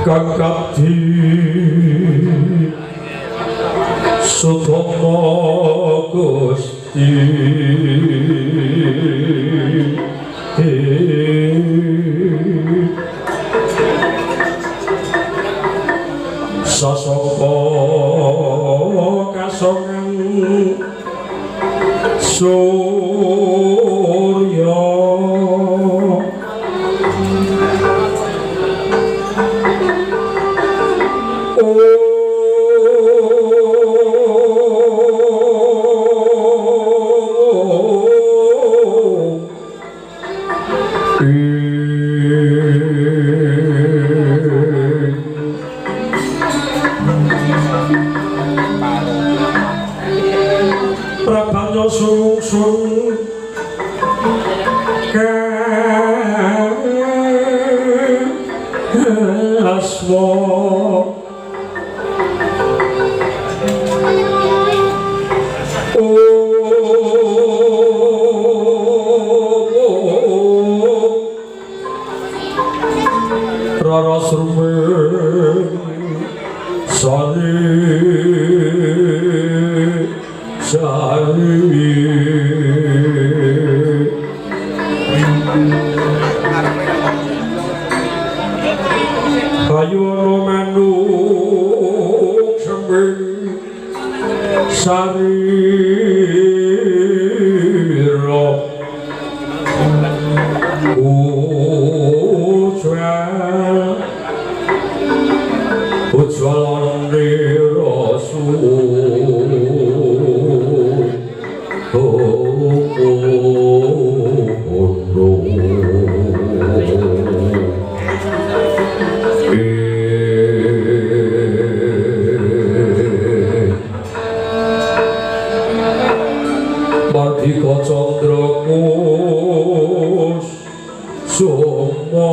kang kabdi Sutama Gusti sasongko kasongan surya Prabanya sungsung aswa Rara srumen sari Kayu manuk sembeng sarira ujwal rasu Mardika Candra Kusuma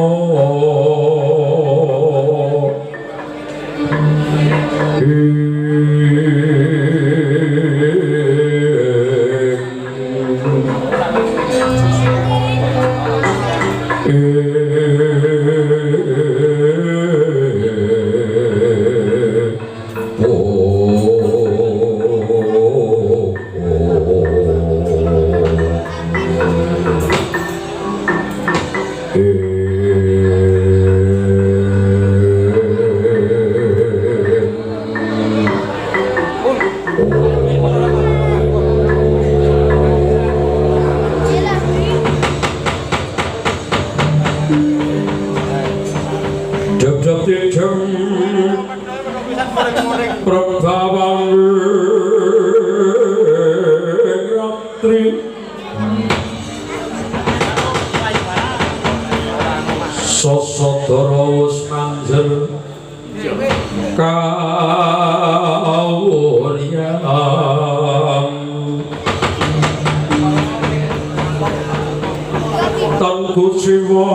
Sosodoro manjel kawuryam tan kuciwa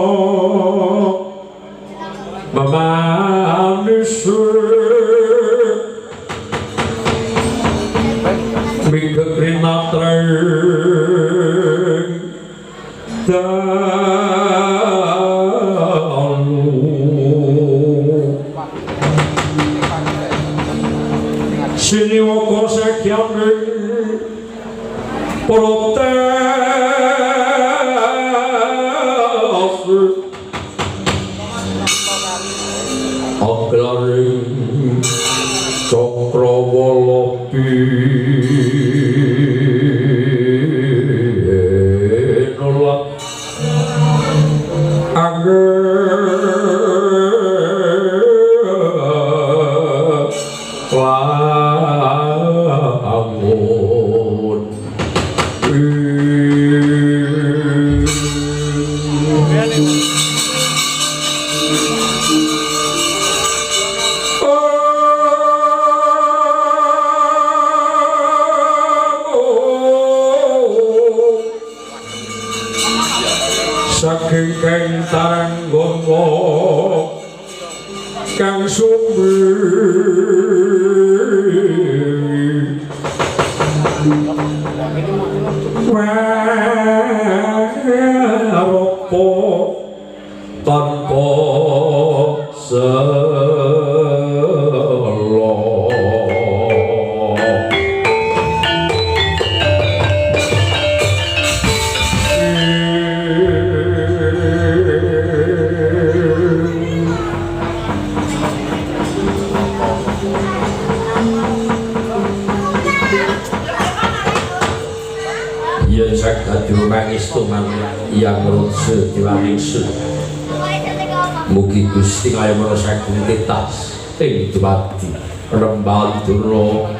manusia Sini woko sekian protes Aklaring Cakrawala nolak lamun saking kentaran gomo kang sumber waropo tanpa yang rojo diwaningsu mugi Gusti kaya menasaken titas ing dumadi Rembal Durna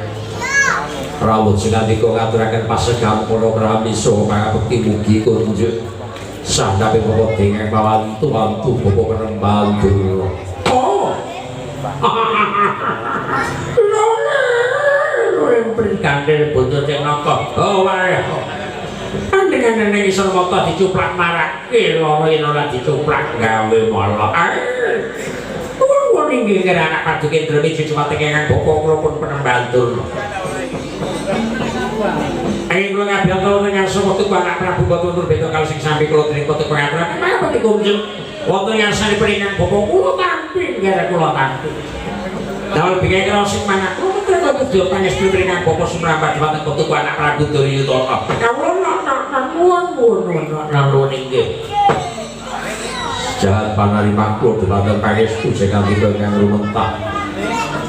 rawuh sing andika ngaturaken pasegam palakrami saha pangabekti mugi kunjuk sandhape Bapak dengeng mawantu-wantu Bapak Rembal Durna. Oh. Lho prikandel bondo cenaka. Oh wae. Dengan neng isor moto dicuplak marake loro yen ora dicuplak gawe molok. Wong inggih kira anak paduke Ndroni Jujumate kenging Bapak kula pun penembantur. Ayo kula ngabiyanta dengan sewektu anak Prabu Batur beda kali sing sami kula triko teko ngaturan. Mangke kunjung wonten yang sami peringkang Bapak kula tampi gara kula tampi. Dawuh bingung kira sing manak kula triko kudu pangestu peringkang Bapak Sumrambat wonten tuku anak Prabu Duryudana. Nuwun inggih. Jahat panarima kula dhumateng pangestu sing kangge kang lumentah.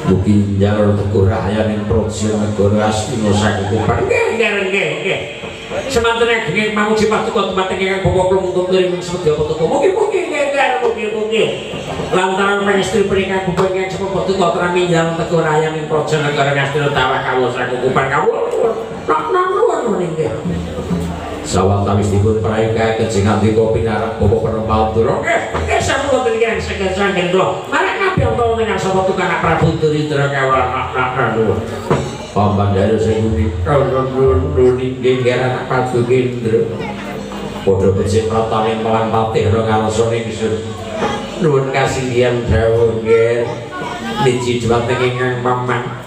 Mugi njalur teguh rahayaning Praja Negara Astina Sakukupan. Nggih. Semanten ageng mamuji patuko dhumateng ingkang Bapak kula muntun kirim sedaya patuko. Mugi-mugi mugi. Lantaran pangestu peringkang Bapak ingkang sampun patuko trami njalur teguh rahayaning Praja Negara Astina Sakukupan kawula. Nuwun inggih. Sawetawis dipun prayoga kejeng andika pinarak Bapak Rembal Durna. Nggih sampun wonten ingkang saged kula. Marang ngabiyanta dengan sapa tukang anak Prabu Duryudana kawula nuwun. Pambandara sing punika nuwun inggih anak Prabu Indra. Padha becik pratane malang patih ora ngarasane ingsun. Nuwun kasinggihan dawuh nggih. Niji dhumateng ingkang paman.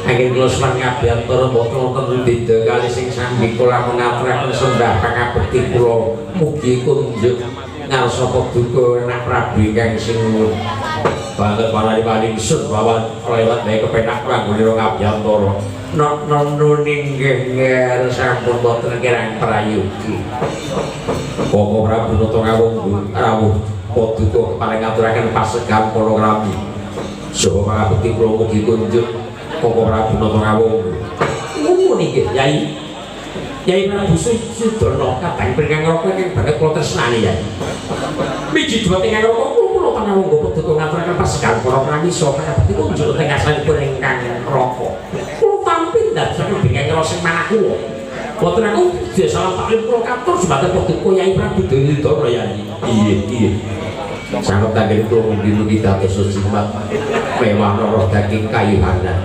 Angin kula suwan ngabiyantara boten wonten beda kali sing sami kula ngaturaken sembah pangabekti kula mugi kunjuk ngarsa paduka anak Prabu ingkang sing banget panalipani ingsun bawan lewat bae kepenak kanggone ngabiyantara. Nuwun inggih sampun boten kirang prayogi. Bapak Prabu Nata Ngawung rawuh paduka keparing ngaturaken pasegam palakrami. Saha pangabekti kula mugi kunjuk Bapak Prabu Nata Ngawung. Nuwun inggih Yai Prabu Sudana kadang pringkang raka ingkang banget kula tresnani Yai. Miji dhumateng ingkang raka kula panawangga paduka ngaturaken pasegam palakrami saha pangabekti kunjuk teng asalipun ingkang raka. Kula tampi ndadosaken bingkang kula sing manah kula. Wonten aku salam taklim kula katur dhumateng paduka Yai Prabu Duryudana Yai. Iya. Sangat tanggil kula mugi-mugi dados jimat mewah roh daging kayuhanan.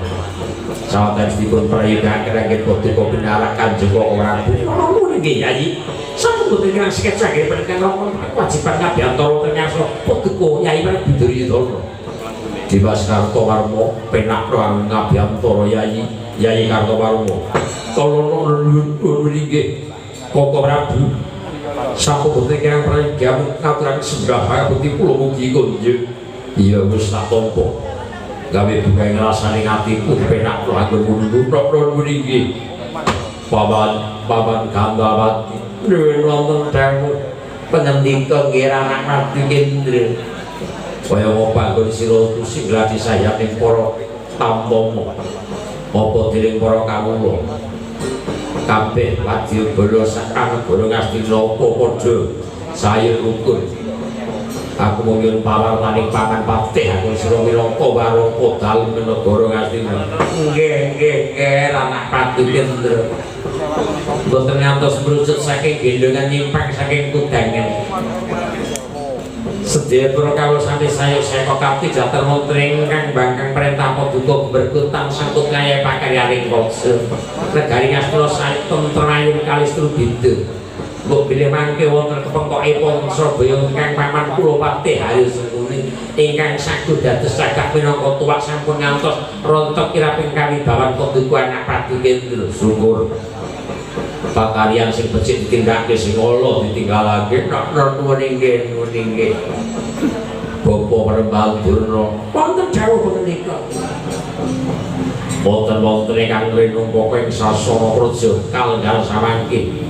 Sawetawis dipun prayoga kenging paduka pinarak Kanjeng ora nuwun nggih Yai. Sampun boten kirang sikap saged peningkang kewajiban ngabiyantara teng paduka Yai Prabu Duryudana. Dimas Kartowarma penak roang ngabiyantara Yai Kartowarma. Kala nuwun inggih Kakang Prabu. Sampun boten kirang prayoga ngaturaken sembah pangabekti kula mugi kunjuk. Iya wis tak tampa. Gawe buka ngrasani atiku penak kok anggo nuwun inggih. Paman Gandawati nuwun wonten dawuh pangendika nggih anak Prabu Indra. Kaya apa anggo sira sing gladi sayaning para tampama. Apa dening para kawula. Kabeh wadyabala sak negara Ngastina padha sayur rukun. Aku mungkin pawartaning pangan patih aku sira minangka waraka dalem negara Ngastina. Nggih anak Prabu Indra. Mboten ngantos mrucut saking gendongan nyimpang saking kudangen. Sedaya para kawula sami saya kakati jater montring ingkang bangkang perintah paduka berkutang sangkut kaya pakaryaning Raja. Negari Ngastina sae tentrem ayun kalistru bida. Mbok bilih mangke wonten kepengkokipun Surabaya ingkang paman kula Patih Haryo Sengkuni ingkang saged dados cagak minangka tuwak sampun ngantos rontok kiraping kawibawan paduka anak Prabu Indra. Syukur pakaryan sing becik ditindakake sing ala ditinggalake nuwun inggih. Bapak Rembal Durna wonten dawuh punika. Wonten ingkang rinumpa ing sasana praja kalenggal samangke.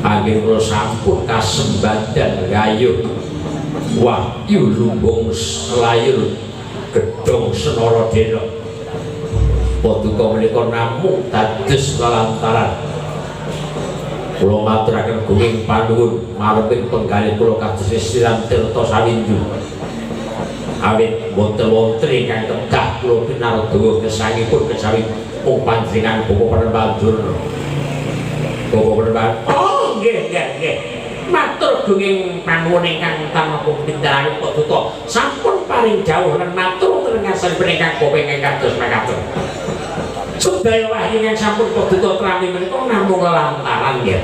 Angin kula sampun kasembadan gayuh wahyu lumbung selayur gedhong senara dena. Paduka menika namung dados lantaran Kula maturaken gunging panuwun mareping penggalih kula kados Siram Tirta Sawindu. Awit boten wonten ingkang kedah kula pinardawa gesangipun kejawi mung panjenengan Bapak Penembandur. Bapak Penembandur. Oh, nggih. Matur gunging panuwun ingkang tamapa pindaran Padutta. Sampun paring dawuh lan matur wonten ngasanipun ingkang Bapak ingkang kados makaten. Sedaya wahyu ingkang sampun Padutta trami menika namung lantaran nggih.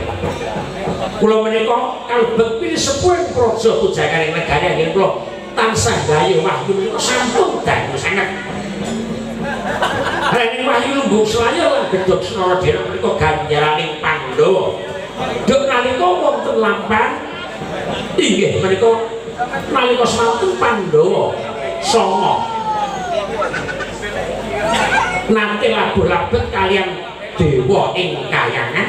Kula menika kalebet pinsepuhing praja Pujakaning negari anggen kula tansah gayuh wahyu menika sampun dangu sanget. Ning wahyu lumbung selaya lan gedhog Snaradena menika ganjaraning Pandhawa. Duk nalika wonten lampah inggih menika nalika semanten Pandhawa Sanga nate labuh-labet kalian dewa ing kayangan.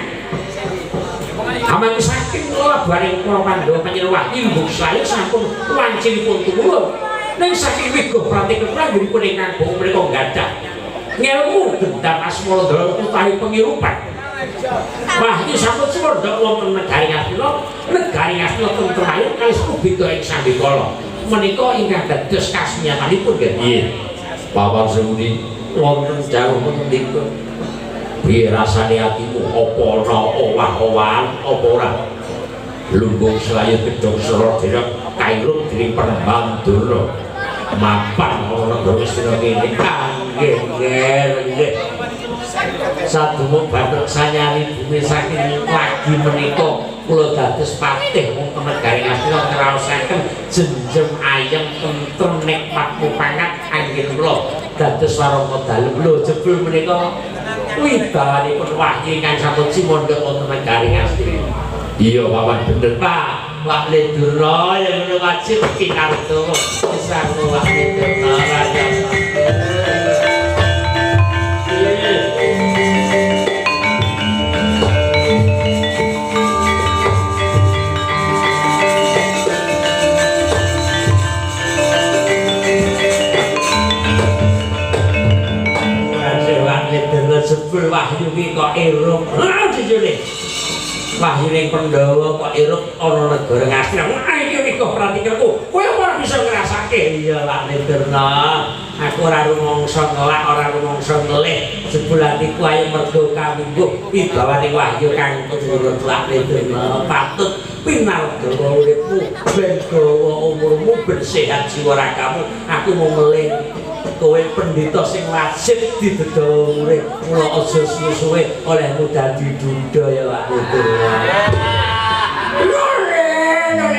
Amargi saking labuhaning para Pandhawa panjenengan wahyu lumbung selaya sampun wancinipun tumurun. Ning saking wigo pratikipun anggenipun ingkang bung menika nggadah ngelmu dendam asmara utawi pengirupan. Wahyu sampun sumendhok wonten negari Ngastina tentrem ayem kali Subita ing Sambikala. Menika ingkang dados kasmiyatanipun nggih. Pawan Semudi wonten dawuh menika. Piye rasane atimu apa ana owah-owahan apa ora? Lumbung selaya gedhong Snaradena kairut dening Penembandur. Mapan ana negara Ngastina kene. Nggih. Sadumuh bathuk sanyari bumi saking lagi menika kula dados patih wonten negari Ngastina ngraosaken jenjem ayem tentrem nikmat mupangat anggen kula dados waranga dalem lho jebul menika wibawanipun wahyu ingkang sampun sumendhok wonten negari Ngastina. Iya pawan bener Pak. Wak Ledurna yang ngono wajib pinarto sang Wak Ledurna raja. Sebel wahyu ki kok irup. Jujune. Wahyu ning Pandhawa kok irup ana negara Ngastina. Iki miko pratikku. Kowe ora bisa ngrasake. Iya, Pak Ledurna. Aku ora rumangsa ngelak, ora rumangsa ngelih. Jebul atiku ayo mergo kamingguh wibawaning wahyu kang turut Pak Ledurna. Patut pinardawa uripmu ben dawa umurmu ben sehat jiwa ragamu. Aku mau melih kowe pendhita sing wajib didedha urip mula aja suwe-suwe olehmu dadi duda ya Pak Ledurna. Lho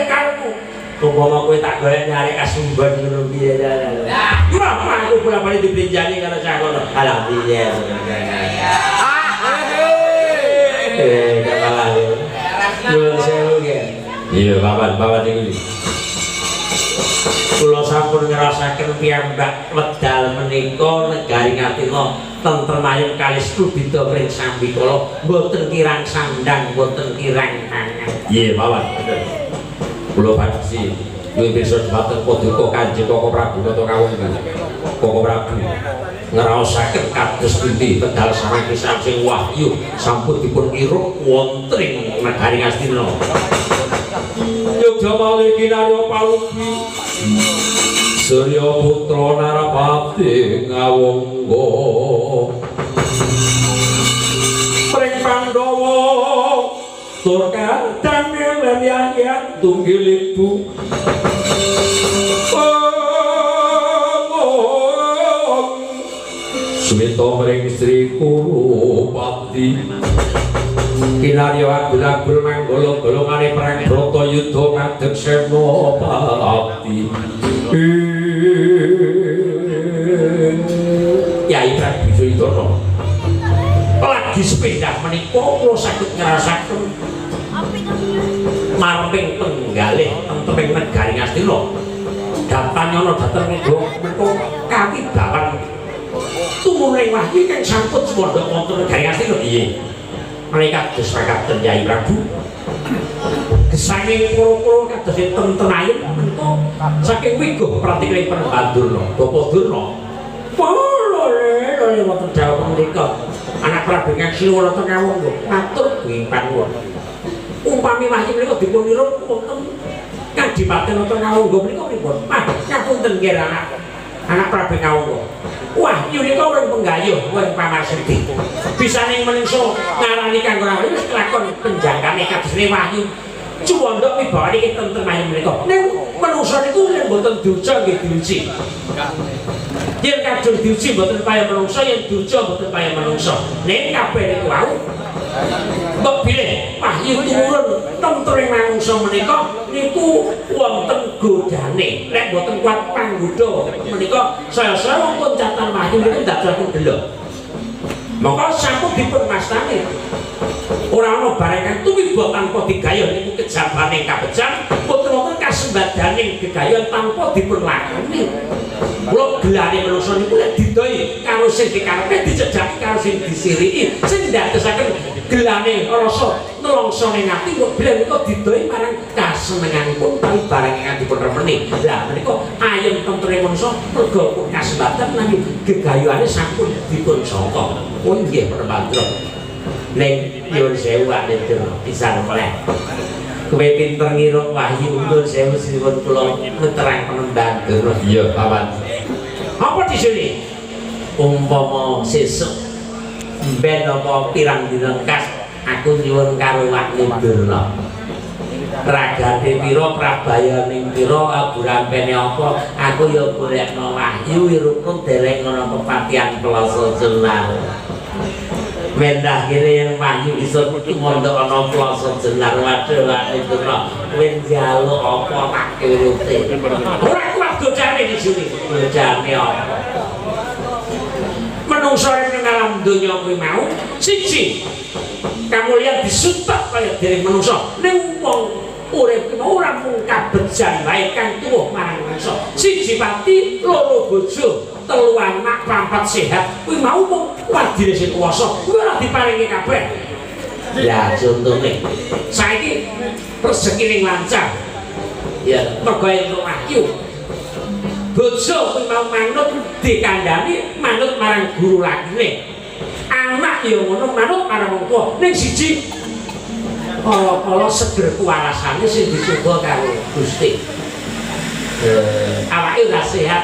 karepmu umpama kowe tak golek nyari kasumban ngono piye ya. Yo aku bola-bali dipinjani karo cah kono. Alah piye. Kepala yo. Yo sewu ge. Iya papan iki. Kula sampun ngrasaken piyambak wedal menika negari Ngastina tentrem ayem kalih Subita pring Sambikala mboten kirang sandang mboten kirang tangan. Nggih mawon bener. Kula paksi duwe bisa dhumateng Paduka Kanjeng Koko Prabu Nata Kawungan. Koko Prabu ngraosaken kados pundi pedal sareng kisah sing wahyu sampun dipun irup wonten ing negari Ngastina. Yogya malih kinarya palupi Surya putra Narapati ngawangga pring Pandhawa tur kadang lan tunggil ibu Smita mring Sri Kurupati kinarya agul-agul manggala golongane perang Bratayuda ngadeg Senapati. Kyai Prabu Suwidana lagi sepeda menika kula saged ngrasaken marping penggalih tentrem negari Ngastina. Datanyana dhateng menika kawibawan tumurung wahyu kang sampun sumendhok wonten negari Ngastina. Nggih. Mereka kados makaten Kyai Prabu. Gesanging kura-kura kados tentrem ayem menika saking wigo pratikipun Penembandur Bapak Durna. Lho wonten dawuh menika anak Prabu Kang Sinuwata kawula matur ing panuwun. umpami wahyu menika dipun nirun wonten Kadipaten Nata Ngawungga menika pripun? Ngapunten nggih anak Prabu Ngawungga. Wahyu nika wong penggayuh, wong pamarsudi. Bisane menungso ngarani kanggo rawuh wis kelakon penjangkane kadene wahyu. Cuwanda wibawane iki tenten ayo menika. Ning menungso niku yen mboten duca nggih diuji. Yen kadung diuji mboten kaya menungso, yen duca mboten kaya menungso. Ning kabeh niku wau mbok bilih wahyu turun tentering manungsa menika niku wonten godane. Nek mboten kuat panggoda menika saya wong poncatan wahyu niku dadosaken delok. Maka sampun dipun mastani. Ora ana barang tumiba tanpa digayuh niku kejabane kabejang, mboten wonten kasembadaning gegayuhan tanpa dipun lakoni. Kula gelane manungsa niku lek didoi karo sing dikarepe dicedhaki karo sing disiriki, sing ndadosaken gelane rasa nelongso ning ati kok bilih menika didoi marang kasenenganipun utawi barang ingkang dipun remeni. Lah menika ayem tentreme manungsa merga kasembadan nanging gegayuhane sampun dipun sangka. Oh nggih Prabu. Ning nyuwun sewu Pak Nindra pisan oleh. Kowe pinter ngira wahyu nyuwun sewu sinuwun kula ngeterang penembangan. Iya, Paman. Apa di sini? Umpama sesuk ben apa pirang dina kas aku nyuwun karo Pak Nindra. Ragane pira, prabayaning pira, aburampene apa, aku ya golekno wahyu wirukun dereng ana pepatihan Plasa Jenar. Mendah kene yang wahyu iso mondok ana Plasa Jenar waduh itu kowe njaluk apa tak kirute. Ora kuat docane di sini. Docane apa? Menungso ing alam donya kuwi mau siji kamulyan disutak kaya dening menungso. Ning wong urip ki ora mung kabejan wae kang tuwuh marang menungso. Siji pati, loro bojo, telu anak, papat sehat. Kuwi mau mung wadine sing kuwasa. Kuwi ora diparingi kabeh. Ya contone saiki rezekine lancar. Ya mergo entuk wahyu. Bojo kuwi mau manut dikandhani manut marang guru lakine. Anak ya ngono manut marang wong tuwa. Ning siji kala seger kuwarasane sing dicoba karo Gusti. Awake ora sehat.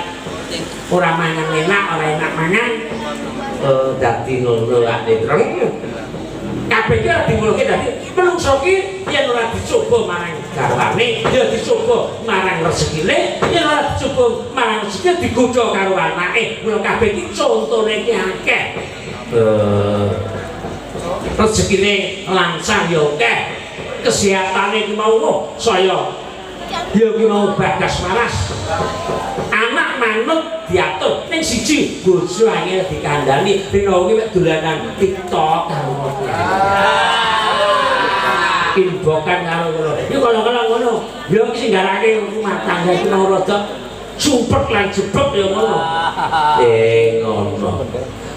Ora mangan enak, ora enak mangan. Dadi ngono awake dreng. Kabeh iki ora dimulke dadi menungso ki yen ora dicoba marang garwane, ya dicoba marang rezekine, yen ora dicoba marang rezekine digodha karo anake. Mula kabeh iki contone iki akeh. Rezekine lancar ya akeh. Kesehatane ki mau saya ya ki mau bagas waras. Anak manut diatur ning siji bojo angel dikandani dina wingi mek dolanan TikTok karo inbokan karo ngono. Yo kala-kala ngono. Yo sing garake rumah tangga iki mau rada sumpet lan jebek ya ngono. Ngono.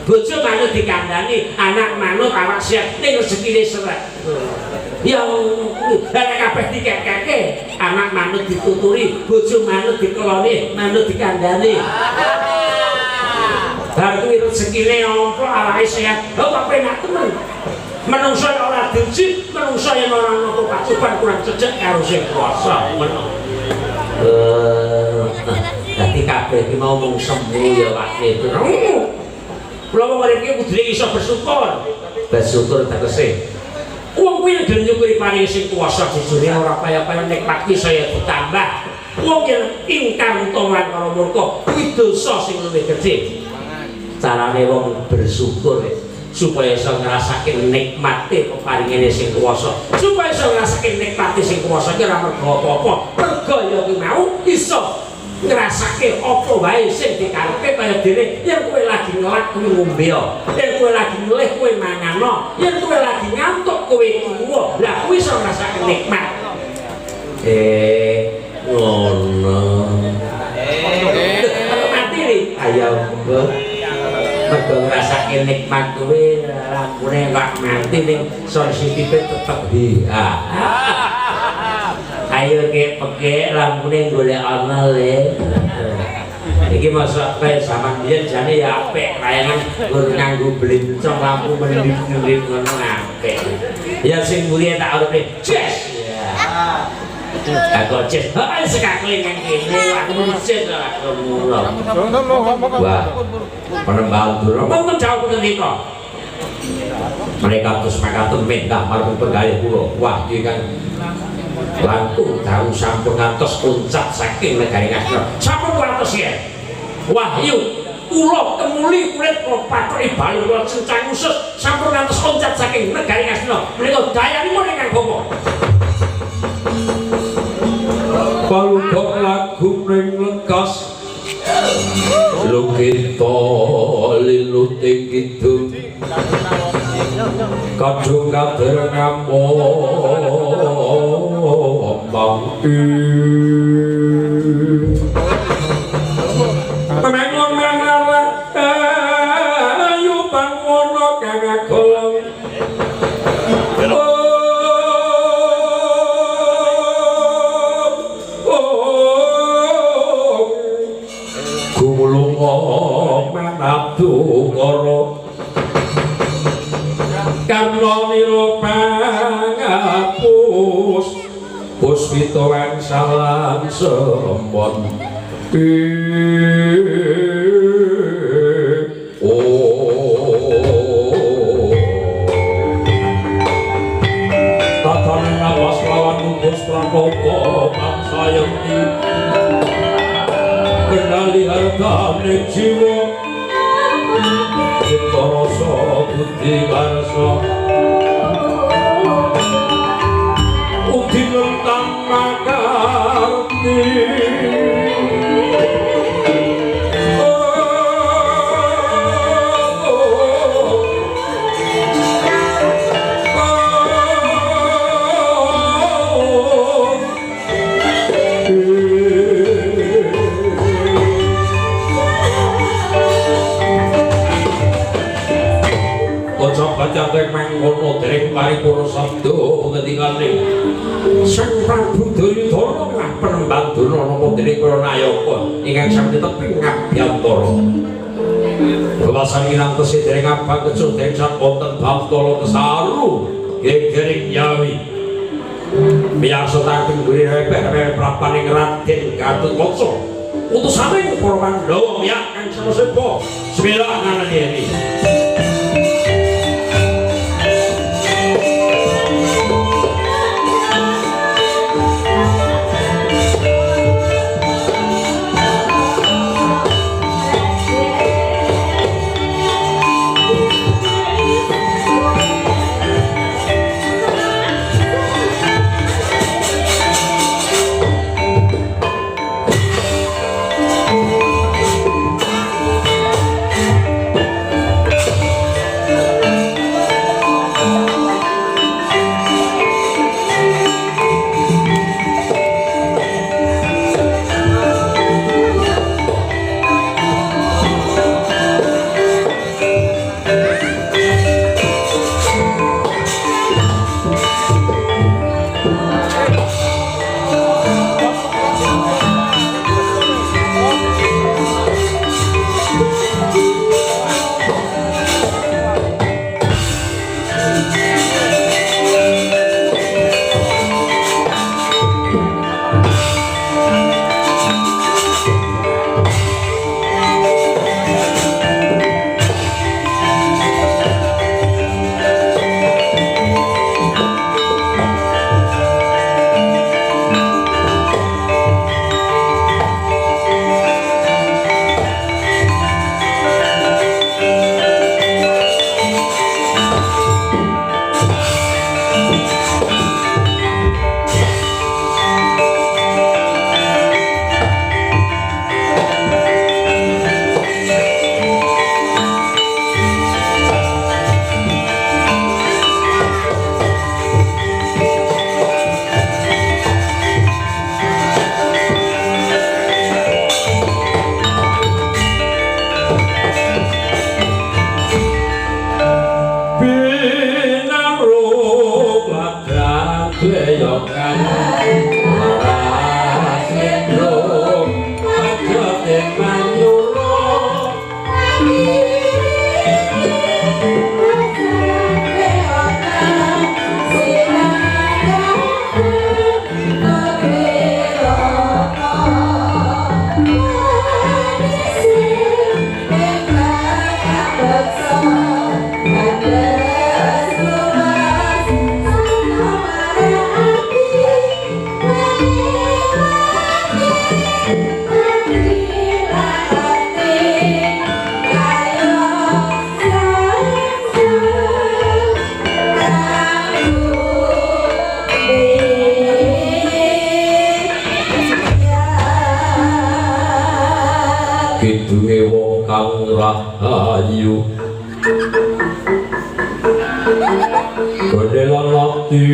Bojo manut dikandani, anak manut awak siap ning rezekine seret. Ya nek kabeh dikekeke, anak manut dituturi, bojo manut dikeloni, manut dikandani. Bar kuwi rezekine amplok awake sehat. Lho kok penak temen. Menungso ora diuji, menungso yen ora ana pacuban kurang cecek karo sing kuwasa ngono. Dadi kabeh iki mau mung sembuh ya Pak Nindra. Kula wong urip iki kudu iso bersyukur. Bersyukur tegese wong kuwi yen nyukuri paring sing kuwasa jujure ora kaya-kaya nikmat ki saya ditambah. Wong yen ingkang utawa karo murka kuwi dosa sing luwih gedhe. Carane wong bersyukur supaya iso ngrasake nikmate peparingane sing kuwasa. Supaya iso ngrasake nikmate sing kuwasa ki ora mergo apa-apa. Mergo ya kuwi mau iso ngrasake apa wae sing dikarepe kaya dene yen kowe lagi ngelak kuwi ngombe yen kowe lagi ngelih kowe mangano yen kowe lagi ngantuk kowe tuwa lah kuwi iso ngrasake nikmat ngono mati ri ayo mergo ngrasake nikmat kowe lampune kok mati ning sensitive tetep ayo ke peke lampune golek ana le. Iki masak kae sampean biyen jane ya apik layangan nganggo blencong lampu mendip-mendip ngono apik. Ya sing mulia tak urupe. Jes. Aku jes. Hae sekakling nang kene aku mencet aku murah. Wah. Penembang dulu. Monggo jauh punika. Mereka terus makaten mentah marang penggalih kula. Wah, iki kan langkung tahu sampun ngantos puncak saking negari Ngastina. Sampun kuatos ya. Wahyu kula kemuli kulit kula pathoki bali kula cencang khusus sampun ngantos puncak saking negari Ngastina. Menika dayanipun ingkang bapa. Palukok lagu ning lekas Lukita linuting kidung kadung kader ngambang pemengon menara ayu pangwono kang agolong Manabdukara karna nira pangapus puspita wangsalan sempon tatane nawas lawan nugus prapopo mangsayeni kenali hartane jiwa Cipta rasa budi karsa ugi lentang makarti Pancateng mangkono dereng paripurna sabda ngendikane Sang Prabu Duryudana lan penembang duna nama dening para nayaka ingkang sami teping ngabiyantara. Kelasan ngantos dereng abang kecut dereng wonten Bahtara Kesaru gegering Yawi. Biasa tangking duri repe prapaning Raden Gatotkaca. Utusaning para Pandhawa yak kang sanesepa semela nganani. Kidunge wong kang rahayu Gondelan lakti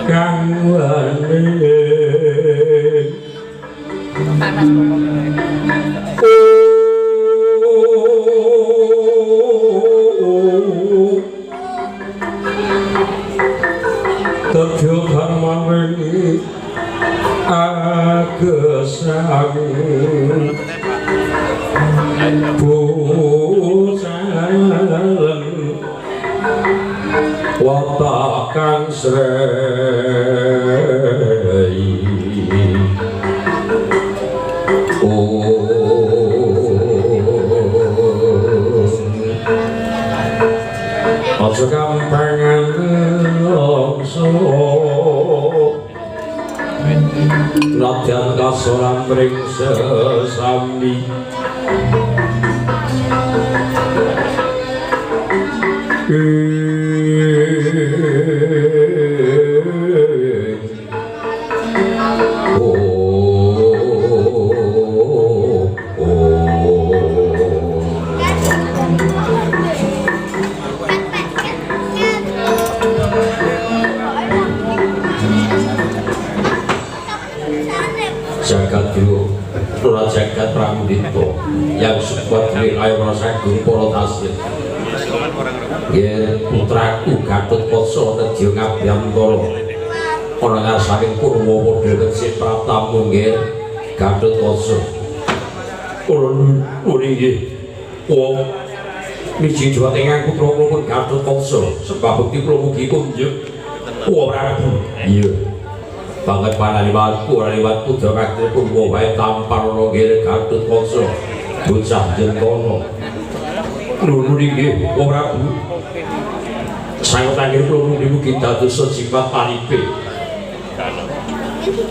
kang wane panas pokoknya. Terjukan maring agesang busalan watakan srei aja kampangan longso nadyan kasoran mring sesami jagat dulu Lura jagat Pramudito yang sekuat wilayah Wonosagung para tasih ya putraku Gatotkaca nedya ngabyantara ana ngarsaning Purwapada Gresik Pratamu nggih Gatotkaca kula nuwun nggih wong miji Jawa Tengah putra kula Gatotkaca sebab bukti kula mugi kunjuk Prabu iya banget panaliwatku liwat putra kakek pun wae tampar ana nggih Gatotkaca bocah jengkono nuwun nggih Prabu sangat anggir kula mugi dados sifat paripe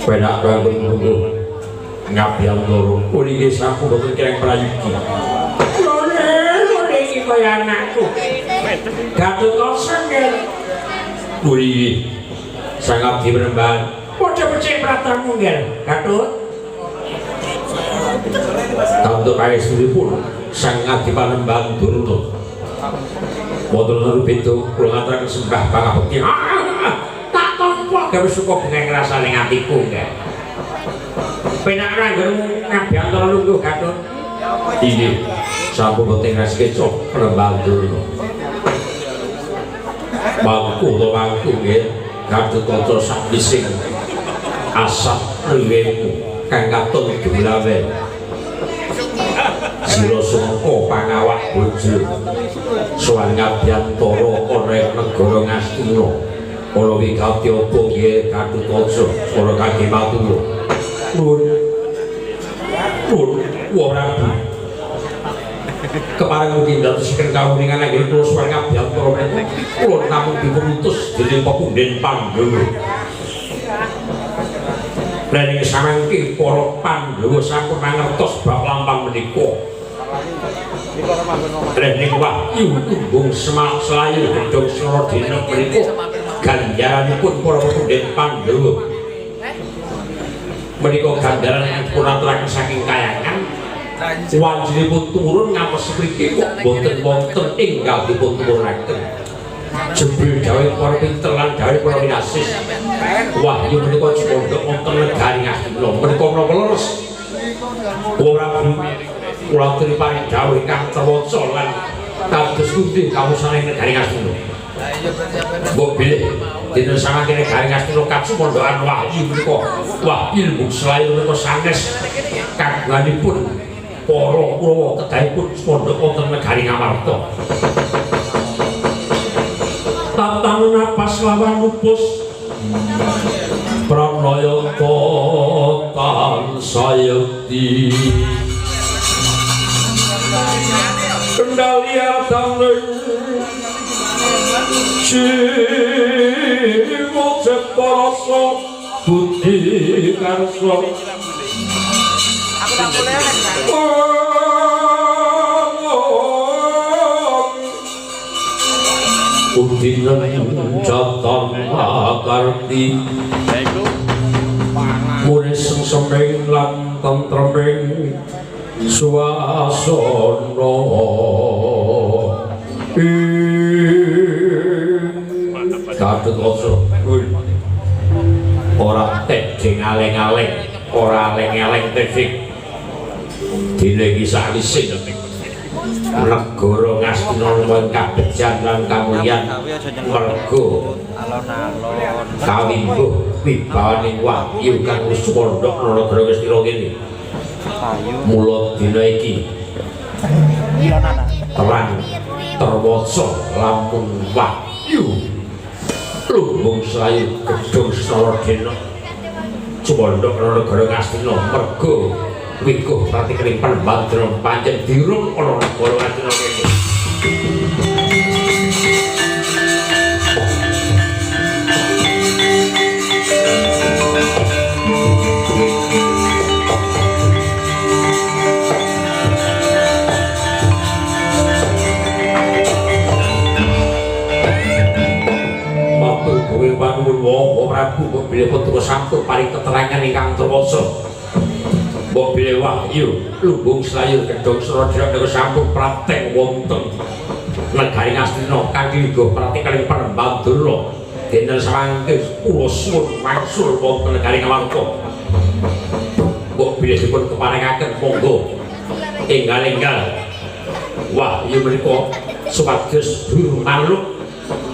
penak bangun nunggu ngabyantara kula nggih sampun boten kirang prayugi lho iki kaya anakku Gatotkaca nggih kula sangat diperemban padha becik pratamu nggih Gatut tantu paestunipun sang ngadi panembahan Durna wonten rupitu kula ngaturaken sembah pangabekti tak tampa gawe suka bengeng rasane atiku nggih penak ra nggermu ngabyantara lungguh Gatut iki sampun boten ngrasake cok panembahan Durna bangku to bangku nggih Gatotkaca sak bising asap riwemu kang katon gulawe sira sangka pangawak bojo sowan ngabyantara ora negara Ngastina ana wigati apa nggih Gatotkaca ora kangge matur nuwun ora kepareng mugi ndadosaken kawuningan anggere kula sowan ngabyantara menika kula namung diputus dening pepunden Pandhawa lan ing samangke para Pandhawa sampun mangertos bab lampang menika. Lan ing wahyu tembung Semak Slayu gedhong Sradena menika ganjaranipun para pepunden Pandhawa. Menika ganjaran yang dipun aturaken saking kayangan wanjinipun turun ngapes mriki kok boten wonten enggal dipun turunaken. Jebul dawuh para pinter lan dawuh para winasis wahyu menika cipondhok wonten negari Ngastina menika menapa leres ora kula aturi dawuh ingkang terwaca lan kados pundi kawusane negari Ngastina mbok bilih dina samangke negari Ngastina kacumondokan wahyu menika wahyu ilmu Slayu menika sanes kagunganipun para Kurawa kedahipun pondhok wonten negari Ngamarta tatang napas lawan lupus pranayata Gusti kendali ataning jiwa separasa budi karsa Udinen jatan akarti murid sengseming lan tentreming swasana Kadut oso ora teding aleng-aleng ora aleng-aleng teding dine iki sawisé negara Ngastina lan kabejan lan kamulyan mergo kawimbuh wibawaning wahyu kang wis pondhok negara Ngastina kene mula dina iki terang terwaca lampun wahyu lumbung sayu gedung Saladena pondhok negara Ngastina mergo wikuh pratikering Panembadra pancen dirung ana negara Ngastina kene. Matur kowe panuwun Wong Prabu kok bilih putra sampun paring keterangan ingkang terwasa. Mbok bilih wahyu lumbung sayur gedhong Saladena niku sampun prateng wonten negari Ngastina kanthi nggo pratikaning Panembadra dinten samangke kula suwun wangsul wonten negari Ngamarta. Mbok bilih dipun keparingaken monggo enggal-enggal wahyu menika supados durung manuk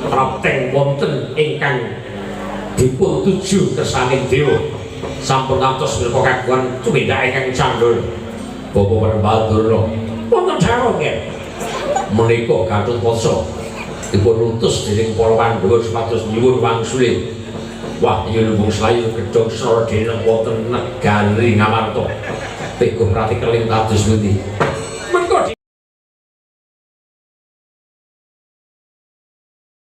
prateng wonten ingkang dipun tuju kersaning dewa sampun ngantos menika kagungan tumindak ingkang candul Bapak Panembadra wonten dawuh nggih menika Gatotkaca dipun utus dening para Pandhawa supados nyuwun wangsulé wahyu lumbung slayu gedhong Saladena wonten negari Ngamarta. Pekuh pratikeling kados pundi?